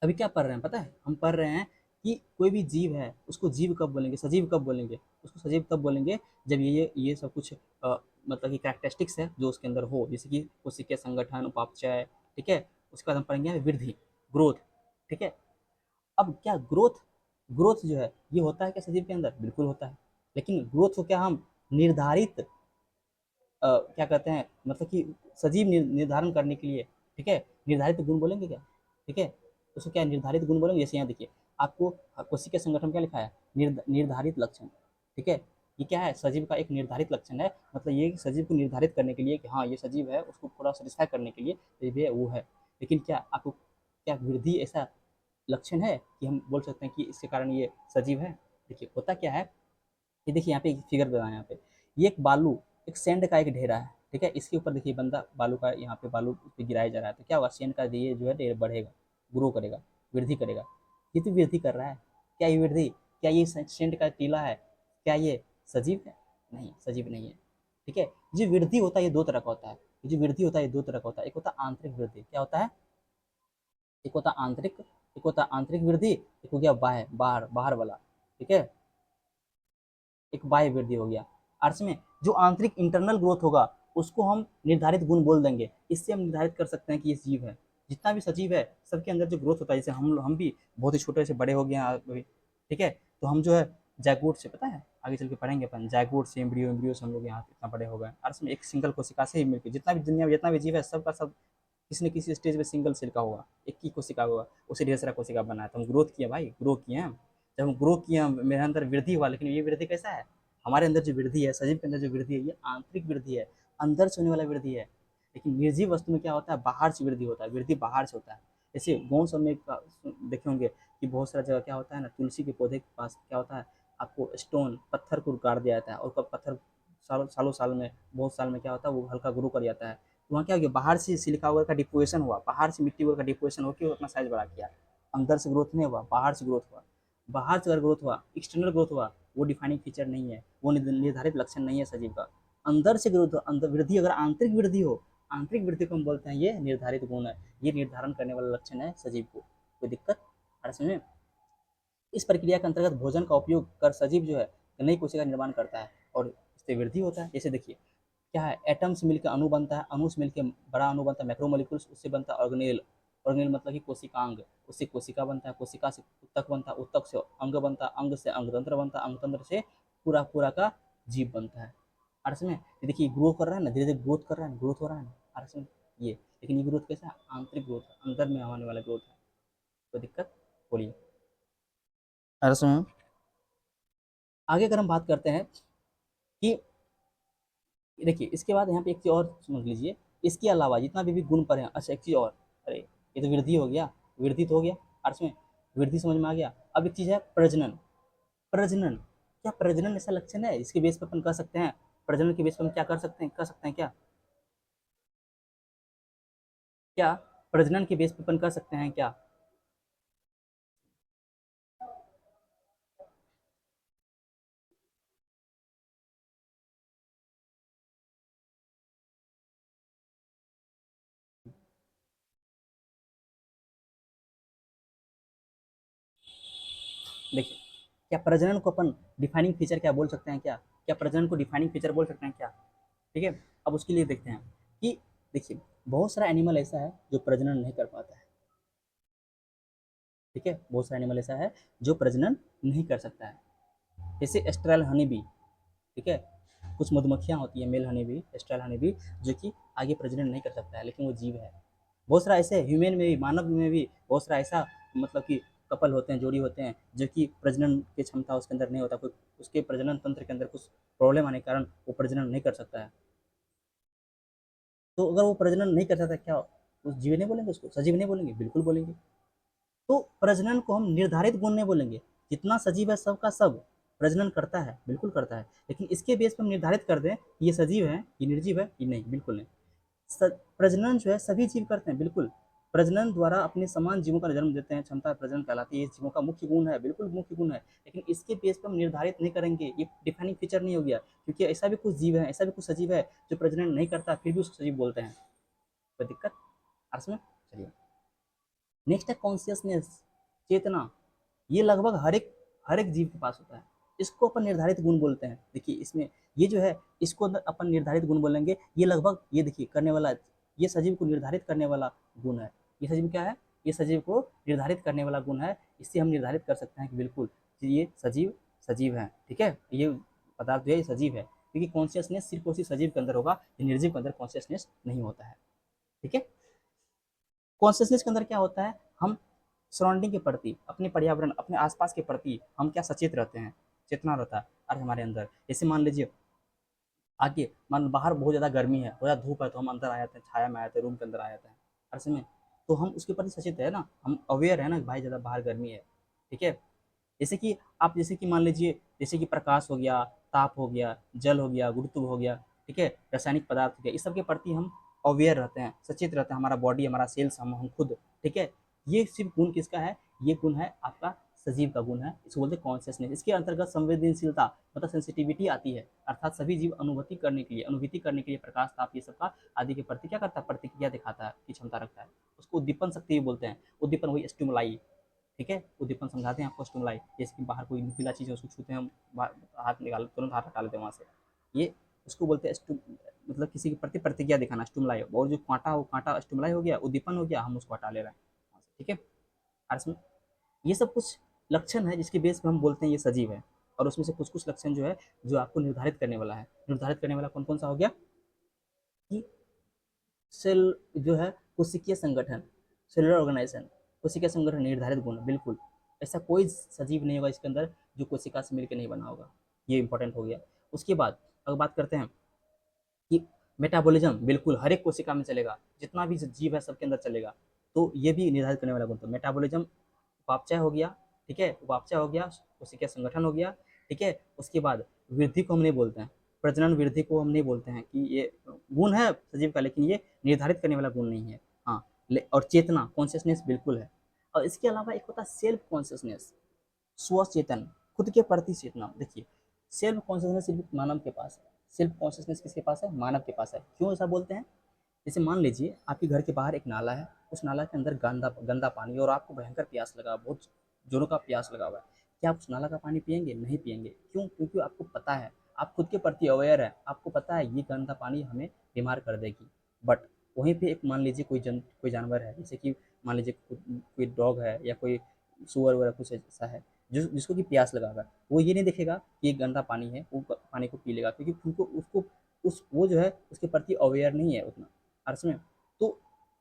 अभी क्या पढ़ रहे हैं पता है, हम पढ़ रहे हैं कि कोई भी जीव है उसको जीव कब बोलेंगे, सजीव कब बोलेंगे, उसको सजीव तब बोलेंगे जब ये सब कुछ मतलब कि कैरेक्टरिस्टिक्स है जो उसके अंदर हो, जैसे कि कोशिकीय संगठन, उपापचय, ठीक है। उसके बाद हम पढ़ेंगे वृद्धि, ग्रोथ, ठीक है। अब क्या ग्रोथ, ग्रोथ जो है ये होता है क्या सजीव के अंदर, बिल्कुल होता है, लेकिन ग्रोथ को क्या हम निर्धारित क्या कहते हैं, मतलब कि सजीव निर्धारण करने के लिए, ठीक है, निर्धारित गुण बोलेंगे क्या, ठीक है, उसको क्या निर्धारित गुण बोलेंगे। जैसे यहाँ देखिए आपको कोशिकीय संगठन क्या लिखा है, निर्धारित लक्षण, ठीक है। ये क्या है, सजीव का एक निर्धारित लक्षण है, मतलब ये सजीव को निर्धारित करने के लिए कि हाँ ये सजीव है, उसको पूरा सेटिस्फाई करने के लिए सजीव है वो है। लेकिन क्या आपको क्या वृद्धि ऐसा लक्षण है कि हम बोल सकते हैं कि इसके कारण ये सजीव है। देखिए होता क्या है, ये देखिए यहाँ पे एक फिगर बनाया यहाँ पे, ये एक बालू, एक सैंड का एक ढेरा है, ठीक है। इसके ऊपर देखिए बंदा बालू का यहाँ पे बालू उस पे गिराया जा रहा है, तो क्या होगा, सैंड का ये जो है ढेर बढ़ेगा, ग्रो करेगा, वृद्धि करेगा। ये तो वृद्धि कर रहा है, क्या ये वृद्धि, क्या ये सैंड का टीला है, क्या ये सजीव है, नहीं सजीव नहीं है, ठीक है। जो वृद्धि होता है ये दो तरह का होता है, जो वृद्धि होता है ये दो तरह का होता है, एक होता है आंतरिक वृद्धि, क्या होता है, एक होता है आंतरिक, एक होता है आंतरिक वृद्धि, एक हो गया बाह्य, बाहर बाहर वाला, ठीक है, एक बाह्य वृद्धि हो गया। अर्थ में जो आंतरिक इंटरनल ग्रोथ होगा उसको हम निर्धारित गुण बोल देंगे, इससे हम निर्धारित कर सकते हैं कि ये जीव है। जितना भी सजीव है सबके अंदर जो ग्रोथ होता है, जैसे हम भी बहुत ही छोटे से बड़े हो गए हैं अभी, ठीक है, तो हम जो है जैगोट से, पता है आगे चल के पढ़ेंगे अपन, जैगोट से एम्ब्रियो, एम्ब्रियो से हम लोग यहाँ इतना बड़े हो गए। अर्थ में एक सिंगल कोशिका से ही मिलकर जितना भी दुनिया में जितना भी जीव है सबका सब किसी न किसी स्टेज में सिंगल सेल का होगा, एक ही कोशिका होगा, उसे ढेर सारा कोशिका बना है, तो हम ग्रोथ किए भाई, ग्रो किए हैं। जब हम ग्रो किए मेरे अंदर वृद्धि हुआ, लेकिन ये वृद्धि कैसा है, हमारे अंदर जो वृद्धि है, सजीव के अंदर जो वृद्धि है ये आंतरिक वृद्धि है, अंदर से होने वाला वृद्धि है। लेकिन निर्जीव वस्तु में क्या होता है, बाहर से वृद्धि होता है, वृद्धि बाहर से होता है। जैसे गाँव सब में देखे होंगे कि बहुत सारा जगह क्या होता है ना, तुलसी के पौधे के पास क्या होता है, आपको स्टोन पत्थर को गाड़ दिया जाता है, और पत्थर सालों सालों साल में बहुत साल में क्या होता है वो हल्का ग्रो कर जाता है। तो वहाँ क्या हो गया, बाहर से सिलिका वगैरह का डिपोजिशन हुआ, बाहर से मिट्टी वगैरह का डिपोजिशन होकर अपना साइज बड़ा किया, अंदर से ग्रोथ नहीं हुआ, बाहर से ग्रोथ हुआ। बाहर से अगर ग्रोथ हुआ, एक्सटर्नल ग्रोथ हुआ, वो डिफाइनिंग फीचर नहीं है, वो निर्धारित लक्षण नहीं है सजीव का। अंदर से ग्रोथ, अंदर वृद्धि, अगर आंतरिक वृद्धि हो, आंतरिक वृद्धि को हम बोलते हैं ये निर्धारित गुण है, ये निर्धारण करने वाला लक्षण है सजीव को। कोई दिक्कत आ रहा है? इस प्रक्रिया के अंतर्गत भोजन का उपयोग कर सजीव जो है नई कोशिका का निर्माण करता है और इससे वृद्धि होता है। जैसे देखिए क्या है, एटम से मिलकर अणु बनता है, अणु से मिलकर बड़ा अणु बनता है, मैक्रोमोलिक्यूल्स, उससे बनता है ऑर्गेनेल, ऑर्गेनेल मतलब कि कोशिकांग, उससे कोशिका बनता है, कोशिका से उत्तक बनता है, उत्तक से अंग बनता है, अंग से अंगतंत्र बनता है, अंगतंत्र से पूरा पूरा का जीव बनता है। अर्थ में ये देखिए ग्रो कर रहा है ना, धीरे धीरे ग्रोथ कर रहा है, ग्रोथ हो रहा है ना अर्थ में ये। लेकिन ये ग्रोथ कैसा है, आंतरिक ग्रोथ है, अंदर में होने वाला ग्रोथ है। कोई दिक्कत बोलिए अर्थ में। आगे अगर हम बात करते हैं कि देखिए इसके बाद यहाँ पे एक चीज़ और समझ लीजिए, इसके अलावा जितना भी गुण पर है, अच्छा एक चीज़ और, अरे ये तो वृद्धि हो गया, वृद्धि तो हो गया अर्थ में, वृद्धि समझ में आ गया। अब एक चीज़ है प्रजनन, प्रजनन, क्या प्रजनन ऐसा लक्षण है इसके बेस पर अपन कह सकते हैं, प्रजनन के बेस पर हम क्या कर सकते हैं, कह सकते हैं क्या, क्या प्रजनन के बेस पर अपन कह सकते हैं क्या। देखिए क्या प्रजनन को अपन डिफाइनिंग फीचर क्या बोल सकते हैं क्या, क्या प्रजनन को डिफाइनिंग फीचर बोल सकते हैं क्या, ठीक है। अब उसके लिए देखते हैं कि देखिए बहुत सारा एनिमल ऐसा है जो प्रजनन नहीं कर पाता है, ठीक है, बहुत सारा एनिमल ऐसा है जो प्रजनन नहीं कर सकता है। जैसे एस्ट्रल हनी बी, ठीक है, कुछ मधुमक्खियाँ होती हैं male honey bee, sterile honey bee, जो कि आगे प्रजनन नहीं कर सकता है लेकिन वो जीव है। बहुत सारा ऐसे ह्यूमन में भी, मानव में भी बहुत सारा ऐसा मतलब कि कपल होते हैं, जोड़ी होते हैं जो कि प्रजनन की क्षमता उसके अंदर नहीं होता, कोई उसके प्रजनन तंत्र के अंदर कुछ प्रॉब्लम आने के कारण वो प्रजनन नहीं कर सकता है। तो अगर वो प्रजनन नहीं कर सकता क्या उस जीव नहीं बोलेंगे, उसको सजीव नहीं बोलेंगे, बिल्कुल बोलेंगे। तो प्रजनन को हम निर्धारित गुण नहीं बोलेंगे, जितना सजीव है सबका सब प्रजनन करता है, बिल्कुल करता है, लेकिन इसके बेस पर हम निर्धारित कर दें ये सजीव है, ये निर्जीव है, ये नहीं, बिल्कुल नहीं। प्रजनन जो है सभी जीव करते हैं, बिल्कुल। प्रजनन द्वारा अपने समान जीवों का जन्म देते हैं, क्षमता प्रजनन कहलाती है, इस जीवों का मुख्य गुण है, बिल्कुल मुख्य गुण है, लेकिन इसके बेस पर हम निर्धारित नहीं करेंगे, ये डिफाइनिंग फीचर नहीं हो गया, क्योंकि ऐसा भी कुछ जीव है, ऐसा भी कुछ सजीव है जो प्रजनन नहीं करता फिर भी उसको सजीव बोलते हैं। कोई दिक्कत अर्थ में? चलिए, नेक्स्ट है कॉन्सियसनेस, चेतना। ये लगभग हर एक जीव के पास होता है, इसको अपन निर्धारित गुण बोलते हैं। देखिए इसमें ये जो है, इसको अपन निर्धारित गुण बोलेंगे, ये लगभग, ये देखिए करने वाला, ये सजीव को निर्धारित करने वाला गुण है। ये सजीव क्या है? ये सजीव को निर्धारित करने वाला गुण है, इससे हम निर्धारित कर सकते हैं कि बिल्कुल ये सजीव सजीव है, ठीक है, ये पदार्थ जो है ये सजीव है, क्योंकि कॉन्शियसनेस सिर्फ उसी सजीव के अंदर होगा, निर्जीव के अंदर कॉन्शियसनेस नहीं होता है, ठीक है। कॉन्शियसनेस के अंदर क्या होता है, हम सराउंडिंग के प्रति, अपने पर्यावरण, अपने आसपास के प्रति हम क्या सचेत रहते हैं, चेतना रहता है और हमारे अंदर। जैसे मान लीजिए आगे, मान बाहर बहुत ज़्यादा गर्मी है, बहुत ज़्यादा धूप है, तो हम अंदर आ जाते हैं, छाया में आ जाते हैं, रूम के अंदर आ जाते हैं ऐसे में, तो हम उसके प्रति सचेत है ना, हम अवेयर है ना भाई ज़्यादा बाहर गर्मी है, ठीक है। जैसे कि आप, जैसे कि मान लीजिए, जैसे कि प्रकाश हो गया, ताप हो गया, जल हो गया, गुरुत्व हो गया, ठीक है, रासायनिक पदार्थ हो गया, इस सब के प्रति हम अवेयर रहते हैं, सचेत रहते हैं, हमारा बॉडी, हमारा सेल्स, हम खुद, ठीक है। ये सिर्फ गुण किसका है? ये गुण है आपका सजीव का गुण है, इसको बोलते हैं कॉन्शियसनेस। इसके अंतर्गत संवेदनशीलता, मतलब सेंसिटिविटी आती है, अर्थात सभी जीव अनुभूति करने के लिए प्रकाश, ताप, ये सब का आदि के प्रति क्या करता है, प्रतिक्रिया दिखाता है की क्षमता रखता है, उसको उद्दीपन शक्ति भी बोलते हैं। उद्दीपन वही स्टिमुलाई, ठीक है, उद्दीपन समझाते हैं आपको, स्टिमुलाई, जैसे कि बाहर कोई नुकीला चीज़ है उसको छूते हैं हम, हाथ निकाल, तुरंत हाथ हटा लेते हैं वहाँ से, ये उसको बोलते हैं मतलब किसी के प्रति प्रतिक्रिया दिखाना, स्टिमुलाई। और जो कांटा हो, कांटा स्टिमुलाई हो गया, उद्दीपन हो गया, हम उसको हटा ले रहे हैं वहाँ से, ठीक है। और इसमें ये सब कुछ लक्षण है जिसके बेस पर हम बोलते हैं ये सजीव है, और उसमें से कुछ कुछ लक्षण जो है जो आपको निर्धारित करने वाला है। निर्धारित करने वाला कौन कौन सा हो गया कि सेल जो है, कोशिकीय संगठन, सेलुलर ऑर्गेनाइजेशन, कोशिकीय संगठन निर्धारित गुण, बिल्कुल ऐसा कोई सजीव नहीं होगा इसके अंदर जो कोशिका से मिलकर नहीं बना होगा, ये इंपॉर्टेंट हो गया। उसके बाद अगर बात करते हैं कि मेटाबॉलिज्म, बिल्कुल हर एक कोशिका में चलेगा, जितना भी जीव है सबके अंदर चलेगा, तो ये भी निर्धारित करने वाला गुण। तो मेटाबॉलिज्म, उपापचय हो गया, ठीक है, उपापचय हो गया, कोशिकीय संगठन हो गया, ठीक है। उसके बाद वृद्धि को हम नहीं बोलते हैं, प्रजनन वृद्धि को हम नहीं बोलते हैं कि ये गुण है सजीव का, लेकिन ये निर्धारित करने वाला गुण नहीं है। हाँ, और चेतना, कॉन्शियसनेस बिल्कुल है। और इसके अलावा एक होता है सेल्फ कॉन्शियसनेस, स्वचेतन, खुद के प्रति चेतना। देखिए सेल्फ कॉन्शियसनेस सिर्फ मानव के पास है, सेल्फ कॉन्शियसनेस किसके पास है? मानव के पास है। क्यों ऐसा बोलते हैं? जैसे मान लीजिए आपके घर के बाहर एक नाला है, उस नाला के अंदर गंदा गंदा पानी है और आपको भयंकर प्यास लगा, बहुत जोरों का प्यास लगा हुआ है, क्या आप उस नाला का पानी पियेंगे? नहीं पियेंगे। क्यों? क्योंकि आपको पता है, आप खुद के प्रति अवेयर है, आपको पता है ये गंदा पानी हमें बीमार कर देगी। बट वहीं पे एक मान लीजिए कोई जानवर है, जैसे कि मान लीजिए कोई डॉग है या कोई सुअर वगैरह कुछ ऐसा है जिसको कि प्यास लगा हुआ है, वो ये नहीं देखेगा कि ये गंदा पानी है, वो पानी को पी लेगा, क्योंकि उनको उसको उस वो जो है उसके प्रति अवेयर नहीं है उतना, अर्थ में। तो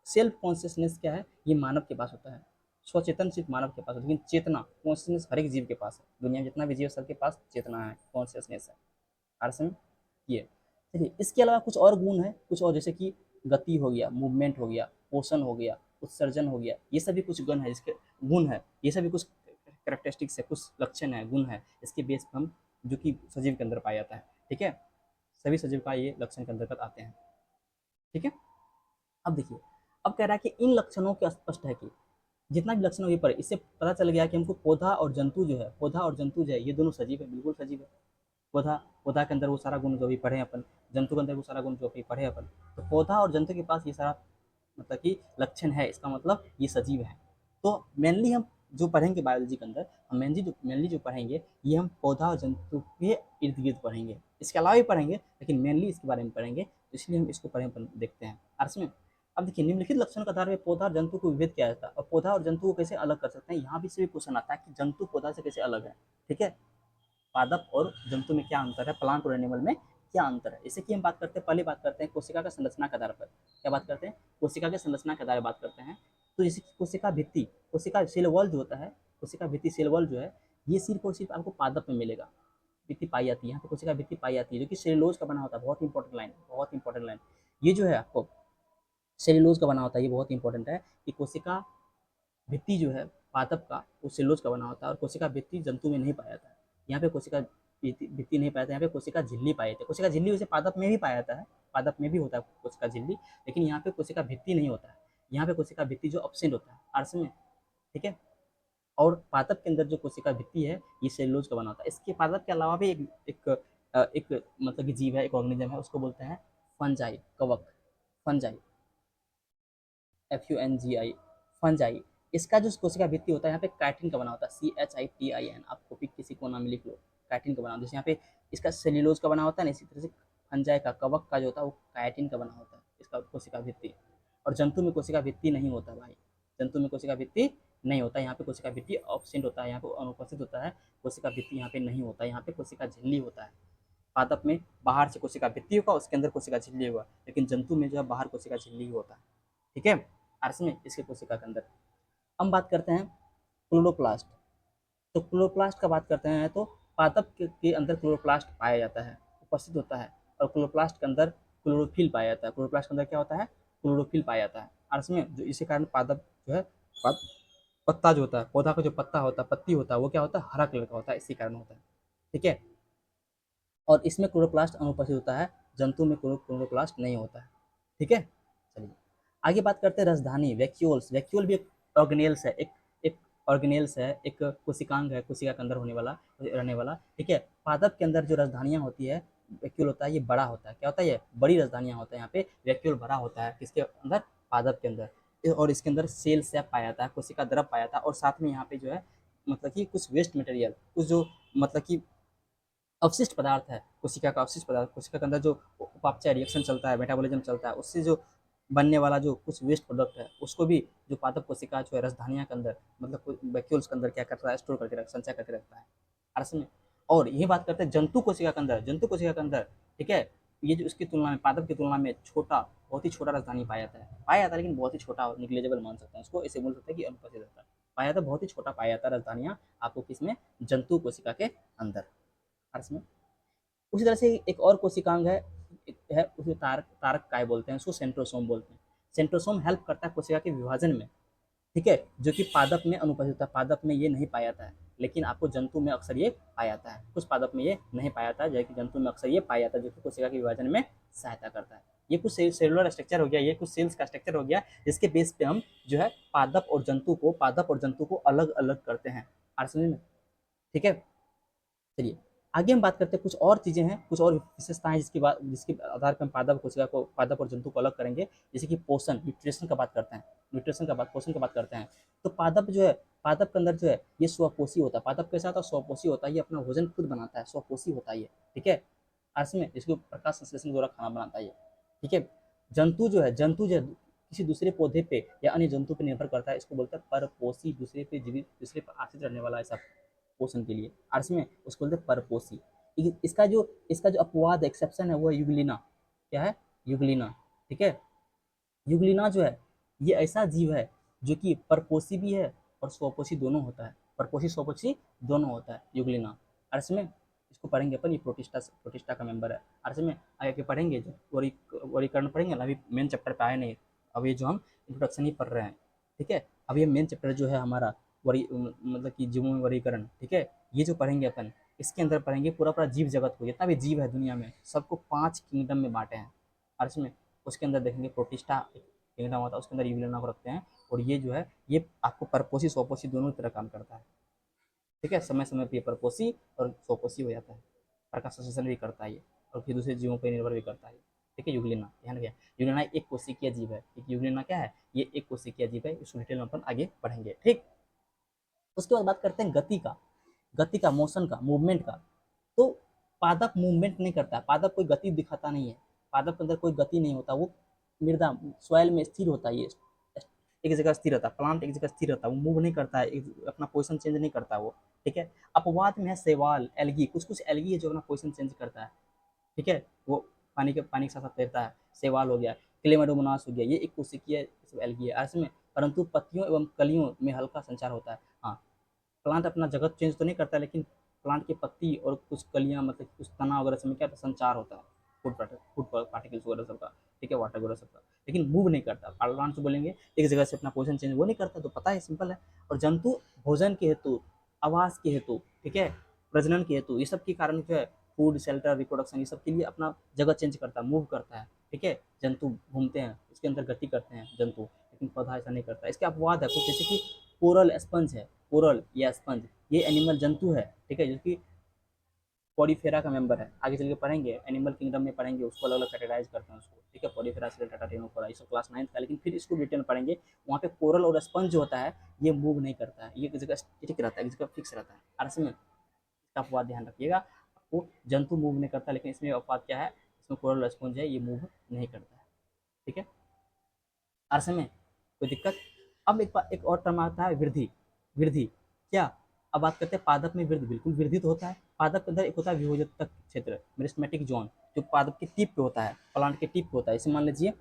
सेल्फ कॉन्शियसनेस क्या है? ये मानव के पास होता है, स्वचेतन सिर्फ मानव के पास है, लेकिन चेतना, कॉन्शियसनेस हर एक जीव के पास है, दुनिया में जितना भी जीव है सबके पास चेतना है, कॉन्शियसनेस है, अर्थ में। ये चलिए, इसके अलावा कुछ और गुण है, कुछ और, जैसे कि गति हो गया, मूवमेंट हो गया, पोषण हो गया, उत्सर्जन हो गया, ये सभी कुछ गुण है जिसके गुण है, ये सभी कुछ करेक्टरिस्टिक्स है, कुछ लक्षण है, गुण है, इसके बेस पर हम, जो कि सजीव के अंदर पाया जाता है, ठीक है, सभी सजीव का ये लक्षण के अंतर्गत आते हैं, ठीक है। अब देखिए, अब कह रहा है कि इन लक्षणों के स्पष्ट है कि जितना भी लक्षण वही पर, इससे पता चल गया कि हमको पौधा और जंतु जो है, पौधा और जंतु जो है ये दोनों सजीव है, बिल्कुल सजीव है। पौधा, पौधा के अंदर वो सारा गुण जो भी पढ़े अपन, जंतु के अंदर वो सारा गुण जो भी पढ़े अपन, तो पौधा और जंतु के पास ये सारा मतलब कि लक्षण है, इसका मतलब ये सजीव है। तो मेनली हम जो पढ़ेंगे बायोलॉजी के अंदर, हम मेनली जो पढ़ेंगे ये हम पौधा और जंतु के इर्द गिर्द पढ़ेंगे, इसके अलावा भी पढ़ेंगे लेकिन मेनली इसके बारे में पढ़ेंगे, तो इसलिए हम इसको पढ़े देखते हैं अर्थ में। अब देखिए, निम्नलिखित लक्षण के आधार पर पौधा और जंतु को विभेद किया जाता है, और पौधा और जंतु को कैसे अलग कर सकते हैं, यहाँ भी से भी क्वेश्चन आता है कि जंतु पौधा से कैसे अलग है, ठीक है। पादप और जंतु में क्या अंतर है, प्लांट और एनिमल में क्या अंतर है। जैसे कि हम बात करते हैं, पहले बात करते हैं कोशिका का संरचना के आधार पर, क्या बात करते हैं, कोशिका के संरचना के आधार पर बात करते हैं। तो जैसे कि कोशिका भित्ति, कोशिका सेल वॉल जो होता है, कोशिका भित्ति सेल वॉल जो है, ये सिर्फ और सिर्फ आपको पादप में मिलेगा, भित्ति पाई जाती है, यहाँ पे कोशिका भित्ति पाई जाती है, जो कि सेलुलोज का बना होता है, बहुत इंपॉर्टेंट लाइन, बहुत इंपॉर्टेंट लाइन, ये जो है आपको सेलुलोज का बना होता है, ये बहुत इंपॉर्टेंट है कि कोशिका भित्ति जो है पादप का वो सेलुलोज का बना होता है, और कोशिका भित्ति जंतु में नहीं पाया जाता है। यहाँ पे कोशिका भित्ति नहीं पाया जाता है, यहाँ पे कोशिका झिल्ली पाई जाती है। कोशिका झिल्ली वैसे पादप में भी पाया जाता है, पादप में भी होता है कोशिका झिल्ली, लेकिन यहाँ पे कोशिका भित्ति नहीं होता है। यहाँ पे कोशिका भित्ति जो एब्सेंट होता है आर्स में, ठीक है। और पादप के अंदर जो कोशिका भित्ति है ये सेलुलोज का बना होता है। इसके पादप के अलावा भी एक मतलब कि जीव है, एक ऑर्गेनिज्म है, उसको बोलते हैं फंजाई, कवक, फंजाई, FUNGI, फंजाई। इसका जो कोशिका भित्ति होता है यहाँ पे काइटिन का बना होता है, CHITIN, आप कॉपी किसी कोना में लिख लो, काइटिन का बना होता है। जैसे यहाँ पे इसका सेल्यूलोज का बना होता है ना, इसी तरह से फंजाई का, कवक का जो होता है वो काइटिन का बना होता है, इसका कोशिका भित्ति। और जंतु में कोशिका भित्ति नहीं होता भाई, जंतु में कोशिका भित्ति नहीं होता। यहाँ पे कोशिका भित्ति ऑब्सेंट होता है, यहाँ पे अनुपस्थित होता है, कोशिका भित्ति यहाँ पे नहीं होता, यहाँ पे कोशिका झिल्ली होता है। पादप में बाहर से कोशिका भित्ति होगा, उसके अंदर कोशिका झिल्ली होगा, लेकिन जंतु में जो है बाहर कोशिका झिल्ली होता है, ठीक है, आर्स में, इसके कोशिका के अंदर। हम बात करते हैं क्लोरोप्लास्ट। तो क्लोरोप्लास्ट का बात करते हैं तो पादप के अंदर क्लोरोप्लास्ट पाया जाता है, उपस्थित होता है, और क्लोरोप्लास्ट के अंदर क्लोरोफिल पाया जाता है। क्लोरोप्लास्ट के अंदर क्या होता है, क्लोरोफिल पाया जाता है आर्स में, जो इसी कारण पादप जो है, पत्ता जो होता है, पौधा का जो पत्ता होता है, पत्ती होता है, वो क्या होता है, हरा कलर का होता है, इसी कारण होता है, ठीक है। और इसमें क्लोरोप्लास्ट अनुपस्थित होता है, जंतु में क्लोरोप्लास्ट नहीं होता है, ठीक है। चलिए आगे बात करते हैं राजधानी, वैक्यूल्स। वैक्यूल भी एक ऑर्गेनेल्स है, एक ऑर्गेनेल्स है, एक कोशिकांग है, कोशिका के अंदर होने वाला, रहने वाला, ठीक है। पादप के अंदर जो राजधानियां होती है, वैक्यूल होता है, ये बड़ा होता है, क्या होता है, ये बड़ी राजधानियां होता है। यहाँ पे वैक्यूल बड़ा होता है, किसके अंदर, पादप के अंदर। और इसके अंदर सेल सैप पाया जाता है, कोशिका द्रव पाया जाता है, और साथ में यहाँ पे जो है मतलब कि कुछ वेस्ट मटेरियल, कुछ जो मतलब कि अवशिष्ट पदार्थ है, कोशिका का अवशिष्ट पदार्थ, कोशिका के अंदर जो उपापचय रिएक्शन चलता है, मेटाबॉलिज्म चलता है, उससे जो बनने वाला जो कुछ वेस्ट प्रोडक्ट है, उसको भी जो पादप कोशिका जो है रसधानिया के अंदर, मतलब वैक्यूल्स के अंदर क्या करता है, स्टोर करके संचय करके रखता है आरस में। और यही बात करते हैं जंतु कोशिका के अंदर, जंतु कोशिका के अंदर, ठीक है, ये जो उसकी तुलना में, पादप की तुलना में छोटा, बहुत ही छोटा राजधानी पाया जाता है, लेकिन बहुत ही छोटा, निग्लेजेबल मान सकते हैं उसको, ऐसे बोल सकते हैं कि अनुपस्थित रहता है, पाया जाता है, बहुत ही छोटा पाया जाता है राजधानियाँ आपको किसमें, जंतु कोशिका के अंदर आरस में। उसी तरह से एक और कोशिकांग है उसे तारक तारक काय बोलते हैं, उसको सेंट्रोसोम बोलते हैं। सेंट्रोसोम हेल्प करता है कोशिका के विभाजन में, ठीक है, जो कि पादप में अनुपस्थित होता है, पादप में ये नहीं पाया जाता है, लेकिन आपको जंतु में अक्सर ये पाया जाता है, कुछ पादप में ये नहीं पाया जाता है, जबकि जंतु में अक्सर ये पाया जाता है, जो कि कोशिका के विभाजन में सहायता करता है। ये कुछ सेलुलर स्ट्रक्चर हो गया, ये कुछ सेल्स का स्ट्रक्चर हो गया, जिसके बेस पे हम जो है पादप और जंतु को अलग अलग करते हैं, समझ में, ठीक है। चलिए आगे हम बात करते हैं, कुछ और चीज़ें हैं, कुछ और विशेषताएं जिसके आधार पर हम पादप कोशिका को, पादप और जंतु को अलग करेंगे, जैसे कि पोषण, न्यूट्रिशन का बात करते हैं, पोषण का बात करते हैं। तो पादप जो है, पादप के अंदर जो है ये स्वपोषी होता है, पादप के साथ स्वपोषी होता है, ये अपना भोजन खुद बनाता है, स्वपोषी होता है ये, ठीक है, अर्थ में इसको प्रकाश संश्लेषण द्वारा खाना बनाता है ये, ठीक है। जंतु जो है किसी दूसरे पौधे पे या अन्य जंतु पे निर्भर करता है, इसको बोलते हैं परपोषी, दूसरे पर आश्रित रहने वाला ऐसा पोषण के लिए, आर्ट्स में उसको बोलते हैं परपोषी। इसका जो अपवाद एक्सेप्शन है वो है यूग्लिना, क्या है, यूग्लिना, ठीक है। यूग्लिना जो है ये ऐसा जीव है जो कि परपोषी भी है और स्वपोषी दोनों होता है, परपोषी स्वपोषी दोनों होता है यूग्लिना, आर्ट्स में। इसको पढ़ेंगे अपन, ये प्रोटिस्टा का मेंबर है, आर्ट्स में। आगे पढ़ेंगे जो वर्गीकरण पढ़ेंगे ना, अभी मेन चैप्टर पे आए नहीं, अभी जो हम इंट्रोडक्शन ही पढ़ रहे हैं, ठीक है। अब ये मेन चैप्टर जो है हमारा मतलब कि जीवों में वर्गीकरण, ठीक है, ये जो पढ़ेंगे अपन, इसके अंदर पढ़ेंगे पूरा पूरा जीव जगत को, जितना भी जीव है दुनिया में, सबको 5 किंगडम में बांटे हैं अर्थ में। उसके अंदर देखेंगे प्रोटिस्टा किंगडम होता है, उसके अंदर यूलिना को रखते हैं, और ये जो है ये आपको परपोषी स्वपोषी दोनों तरह काम करता है, ठीक है, समय समय पर ये परपोषी और स्वपोषी हो जाता है, प्रकाश संश्लेषण भी करता है ये, और फिर दूसरे जीवों पर निर्भर भी करता है, ठीक है। यूग्लिना, ध्यान रखिए, यूग्लिना एक कोशिकीय जीव है, एक यूग्लिना क्या है, ये एक कोशिकीय जीव है, इसको डिटेल में अपन आगे पढ़ेंगे, ठीक। उसके बाद बात करते हैं गति का, मोशन का, मूवमेंट का। तो पादप मूवमेंट नहीं करता, पादप कोई गति दिखाता नहीं है, पादप के अंदर कोई गति नहीं होता, वो मृदा सॉइल में स्थिर होता है, ये एक जगह स्थिर रहता है, प्लांट एक जगह स्थिर रहता है, वो मूव नहीं करता है, अपना पोजिशन चेंज नहीं करता वो, ठीक है। अपवाद में है शैवाल, एल्गी, कुछ एल्गी है जो अपना पोजिशन चेंज करता है, ठीक है, वो पानी के साथ साथ तैरता है, शैवाल हो गया, क्लेमाडोमोनास हो गया, ये एक कोशिकीय एल्गी है इसमें, परंतु पत्तियों एवं कलियों में हल्का संचार होता है। हाँ, प्लांट अपना जगह चेंज तो नहीं करता, लेकिन प्लांट की पत्ती और कुछ कलियां, मतलब कुछ तना वगैरह से क्या संचार होता है, फूड पार्टिकल्स वगैरह सबका, ठीक है, वाटर वगैरह सबका, लेकिन मूव नहीं करता। प्लांट से बोलेंगे एक जगह से अपना पोजिशन चेंज वो नहीं करता, तो पता है, सिंपल है। और जंतु भोजन के हेतु, आवास के हेतु, ठीक है, प्रजनन के हेतु, ये सब के कारण जो है फूड, शेल्टर, रिप्रोडक्शन, ये सब के लिए अपना जगह चेंज करता है, मूव करता है, ठीक है। जंतु घूमते हैं, उसके अंदर गति करते हैं जंतु, लेकिन पौधा ऐसा नहीं करता। इसके अपवाद है कुछ, जैसे कि कोरल स्पंज है, कोरल या स्पंज, ये एनिमल जंतु है, ठीक है, जो कि पॉलीफेरा का मेंबर है। आगे चल के पढ़ेंगे, एनिमल किंगडम में पढ़ेंगे, उसको अलग अलग कैटेगराइज करते हैं उसको, ठीक है, पॉलीफेरा से टाटा टेनोफोरा, इसको क्लास 9th का, लेकिन फिर इसको डिटेल में पढ़ेंगे। वहाँ पे कोरल और स्पंज जो होता है ये मूव नहीं करता है, ये एक जगह स्टिक रहता है, एक जगह फिक्स रहता है। आरस में इसका अपवाद ध्यान रखिएगा, आपको जंतु मूव नहीं करता, लेकिन इसमें अपवाद क्या है, इसमें कोरल और स्पंज है, ये मूव नहीं करता है, ठीक है। आरस में कोई दिक्कत। अब एक और टर्म आता है वृद्धि, वृद्धि क्या, अब बात करते हैं पादप में वृद्धि, बिल्कुल वृद्धि तो होता है। पादप के अंदर एक होता है विभोजक क्षेत्र, मेरिस्टेमेटिक जोन, जो पादप के टिप पे होता है, प्लांट के टिप पे होता है। इसे मान लीजिए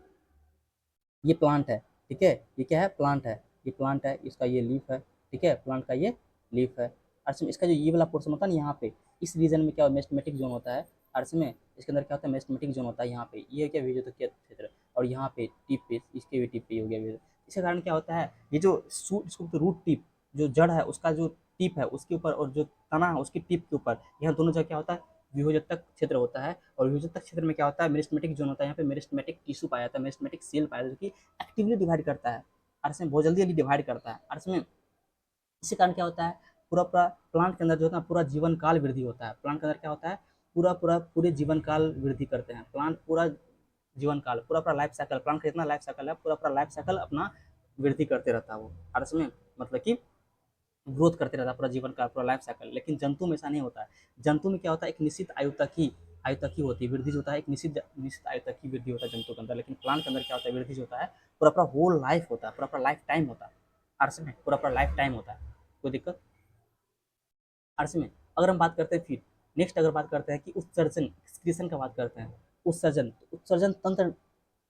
ये प्लांट है, ठीक है, ये क्या है, प्लांट है, ये प्लांट है, इसका ये लीफ है, ठीक है, प्लांट का ये लीफ है। अर्थ में इसका जो ये वाला पोर्शन होता है ना यहाँ पे, इस रीजन में क्या मेरिस्टेमेटिक जोन होता है। अर्थ में इसके अंदर क्या होता है, मेरिस्टेमेटिक जोन होता है यहाँ पे, ये क्या विभोजक क्षेत्र, और यहाँ पे टिप पे, इसके भी टिप पे हो गया विभोजक। इसके कारण क्या होता है, ये जो सूट, इसको रूट टिप, जो जड़ है उसका जो टिप है उसके ऊपर, और जो तना है उसकी टिप के ऊपर, यहाँ दोनों जगह क्या होता है, विभोजक क्षेत्र होता है। और विभोजक क्षेत्र में क्या होता है, मेरिस्टेमेटिक जोन होता है, यहाँ पे मेरिस्टेमेटिक टिश्यू पाया जाता है, मेरिस्टेमेटिक सेल पाया जाता है, जो कि एक्टिवली डिवाइड करता है, अर्थ में बहुत जल्दी जल्दी डिवाइड करता है अर्थ में। इसी कारण क्या होता है, पूरा पूरा प्लांट के अंदर जो होता है पूरा जीवन काल वृद्धि होता है। प्लांट के अंदर क्या होता है, पूरे जीवन काल वृद्धि करते हैं प्लांट, पूरा जीवन काल, पूरा पूरा लाइफ साइकिल, प्लांट का इतना लाइफ साइकिल है, पूरा पूरा लाइफ साइकिल अपना वृद्धि करते रहता है वो अर्थ में, मतलब कि ग्रोथ करते रहता है पूरा जीवन का, पूरा लाइफ साइकिल। लेकिन जंतु में ऐसा नहीं होता है। जंतु में क्या होता है, एक निश्चित आयु तक ही होती है वृद्धि, जो होता है एक निश्चित निश्चित आयु तक की वृद्धि होता है जंतु के अंदर। लेकिन प्लांट के अंदर क्या होता है, वृद्धि जो होता है पूरा पूरा होल लाइफ होता है, पूरा पूरा लाइफ टाइम होता है अर्थ में, पूरा पूरा लाइफ टाइम होता है। कोई दिक्कत अर्थ में। अगर हम बात करते हैं फिर नेक्स्ट, अगर बात करते हैं कि उत्सर्जन, एक्सक्रीशन का बात करते हैं, उत्सर्जन, तो उत्सर्जन तंत्र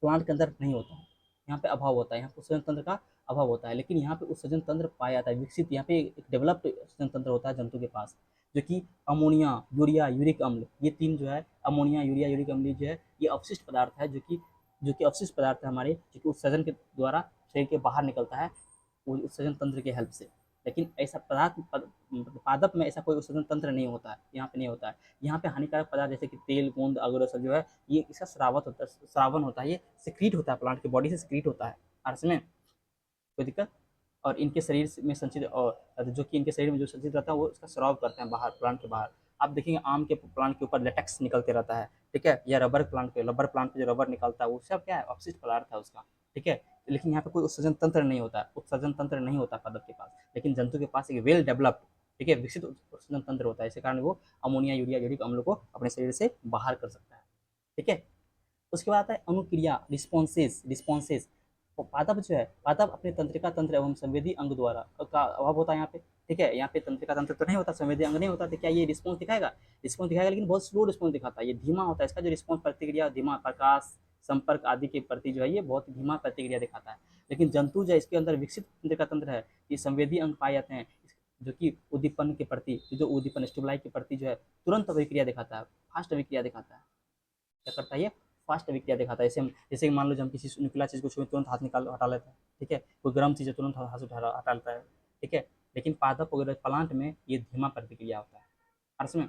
प्लांट के अंदर नहीं होता है, यहाँ पे अभाव होता है, यहाँ पे उत्सर्जन तंत्र का अभाव होता है। लेकिन यहाँ पे उत्सर्जन तंत्र पाया जाता है, विकसित, यहाँ पे एक डेवलप्ड उत्सर्जन तंत्र होता है जंतु के पास, जो कि अमोनिया, यूरिया, यूरिक अम्ल, ये तीन जो है, अमोनिया, यूरिया, यूरिक अम्ल जो है, ये अवशिष्ट पदार्थ है, जो कि अवशिष्ट पदार्थ है हमारे, जो कि उत्सर्जन के द्वारा शरीर के बाहर निकलता है उत्सर्जन तंत्र के हेल्प से। लेकिन ऐसा पादप में ऐसा कोई उत्सर्जन तंत्र नहीं होता है, यहाँ पे नहीं होता है। यहाँ पे हानिकारक पदार्थ जैसे कि तेल, गोंद वगैरह सब जो है, ये इसका स्रावत होता है, श्रावण होता है, ये सिक्रीट होता है, प्लांट की बॉडी से सिक्रीट होता है अर्थ में। कोई दिक्कत। और इनके शरीर में संचित, और जो कि इनके शरीर में जो संचित रहता है वो इसका स्राव करते हैं बाहर, प्लांट के बाहर। आप देखेंगे आम के प्लांट के ऊपर लेटेक्स निकलते रहता है, ठीक है, या रबर प्लांट पे जो रबर निकलता है वो सब क्या है, अपशिष्ट पदार्थ है उसका, ठीक है। लेकिन यहाँ पे कोई उत्सर्जन तंत्र नहीं होता है, उत्सर्जन तंत्र नहीं होता पादप के पास। लेकिन जंतु के पास एक वेल डेवलप्ड, ठीक है, विकसित उत्सर्जन तंत्र होता है, इसी कारण वो अमोनिया, यूरिया, यूरिक अम्ल को अपने शरीर से बाहर कर सकता है, ठीक है। उसके बाद आता है अनुक्रिया, रिस्पॉन्सेस, रिस्पॉन्सेस। तो पादप जो है, पादप अपने तंत्रिका तंत्र एवं संवेदी अंग द्वारा का अभाव होता है यहाँ पे, ठीक है, यहाँ पे तंत्रिका तंत्र तो नहीं होता, संवेदी अंग नहीं होता, तो क्या ये रिस्पॉन्स दिखाएगा, रिस्पॉन्स दिखाएगा, लेकिन बहुत स्लो रिस्पॉन्स दिखाता है, ये धीमा होता है इसका जो रिस्पॉन्स, प्रतिक्रिया धीमा, प्रकाश, संपर्क आदि के प्रति जो है ये बहुत धीमा प्रतिक्रिया दिखाता है। लेकिन जंतु जो है इसके अंदर विकसित तंत्रिका तंत्र है, ये संवेदी अंग पाए जाते हैं, जो कि उद्दीपन के प्रति, जो उद्दीपन स्टिमुलाई के प्रति जो है तुरंत अभिक्रिया दिखाता है, फास्ट अभिक्रिया दिखाता है। क्या करता है ये, फास्ट अभिक्रिया दिखाता है। जैसे कि मान लो हम किसी नुकीला चीज़ को छुए तुरंत हाथ निकाल हटा लेते हैं, ठीक है, कोई गर्म चीज़ है तुरंत हाथ से हटा लेता है, ठीक है। लेकिन पादप वगैरह प्लांट में ये धीमा प्रतिक्रिया होता है अर्थ में।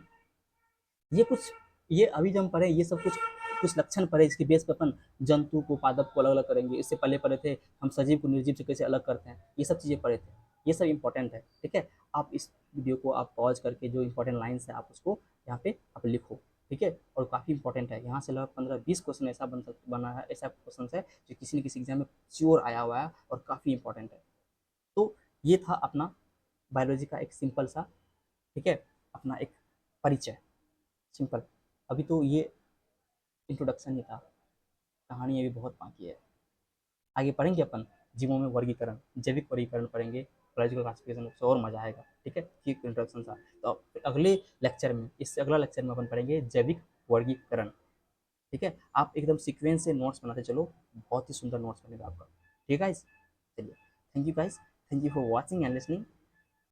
ये कुछ, ये अभी जो हम पढ़े ये सब कुछ कुछ लक्षण पढ़े, इसके बेस पर अपन जंतु को, पादप को अलग अलग करेंगे। इससे पहले पढ़े थे हम सजीव को निर्जीव से कैसे अलग करते हैं, ये सब चीज़ें पढ़े थे, ये सब इंपॉर्टेंट है, ठीक है। आप इस वीडियो को आप पॉज करके जो इंपॉर्टेंट लाइन्स है आप उसको यहाँ पे आप लिखो, ठीक है। और काफ़ी इंपॉर्टेंट है, यहाँ से लगभग 15-20 क्वेश्चन ऐसा बना है, ऐसा क्वेश्चन है जो किसी न किसी एग्जाम में श्योर आया हुआ है और काफ़ी इंपॉर्टेंट है। तो ये था अपना बायोलॉजी का एक सिंपल सा, ठीक है, अपना एक परिचय, सिंपल। अभी तो ये इंट्रोडक्शन ही था, कहानी अभी बहुत बाकी है। आगे पढ़ेंगे अपन जीवों में वर्गीकरण, जैविक वर्गीकरण पढ़ेंगे, बायोलॉजिकल क्लासिफिकेशन से और मजा आएगा, ठीक है। ठीक इंट्रोडक्शन था। तो अगले लेक्चर में, इससे अगला लेक्चर में अपन पढ़ेंगे जैविक वर्गीकरण, ठीक है। आप एकदम सीक्वेंस से नोट्स बनाते चलो, बहुत ही सुंदर नोट्स बनेगा आपका, ठीक है गाइस। चलिए, thank you guys, thank you for watching and listening.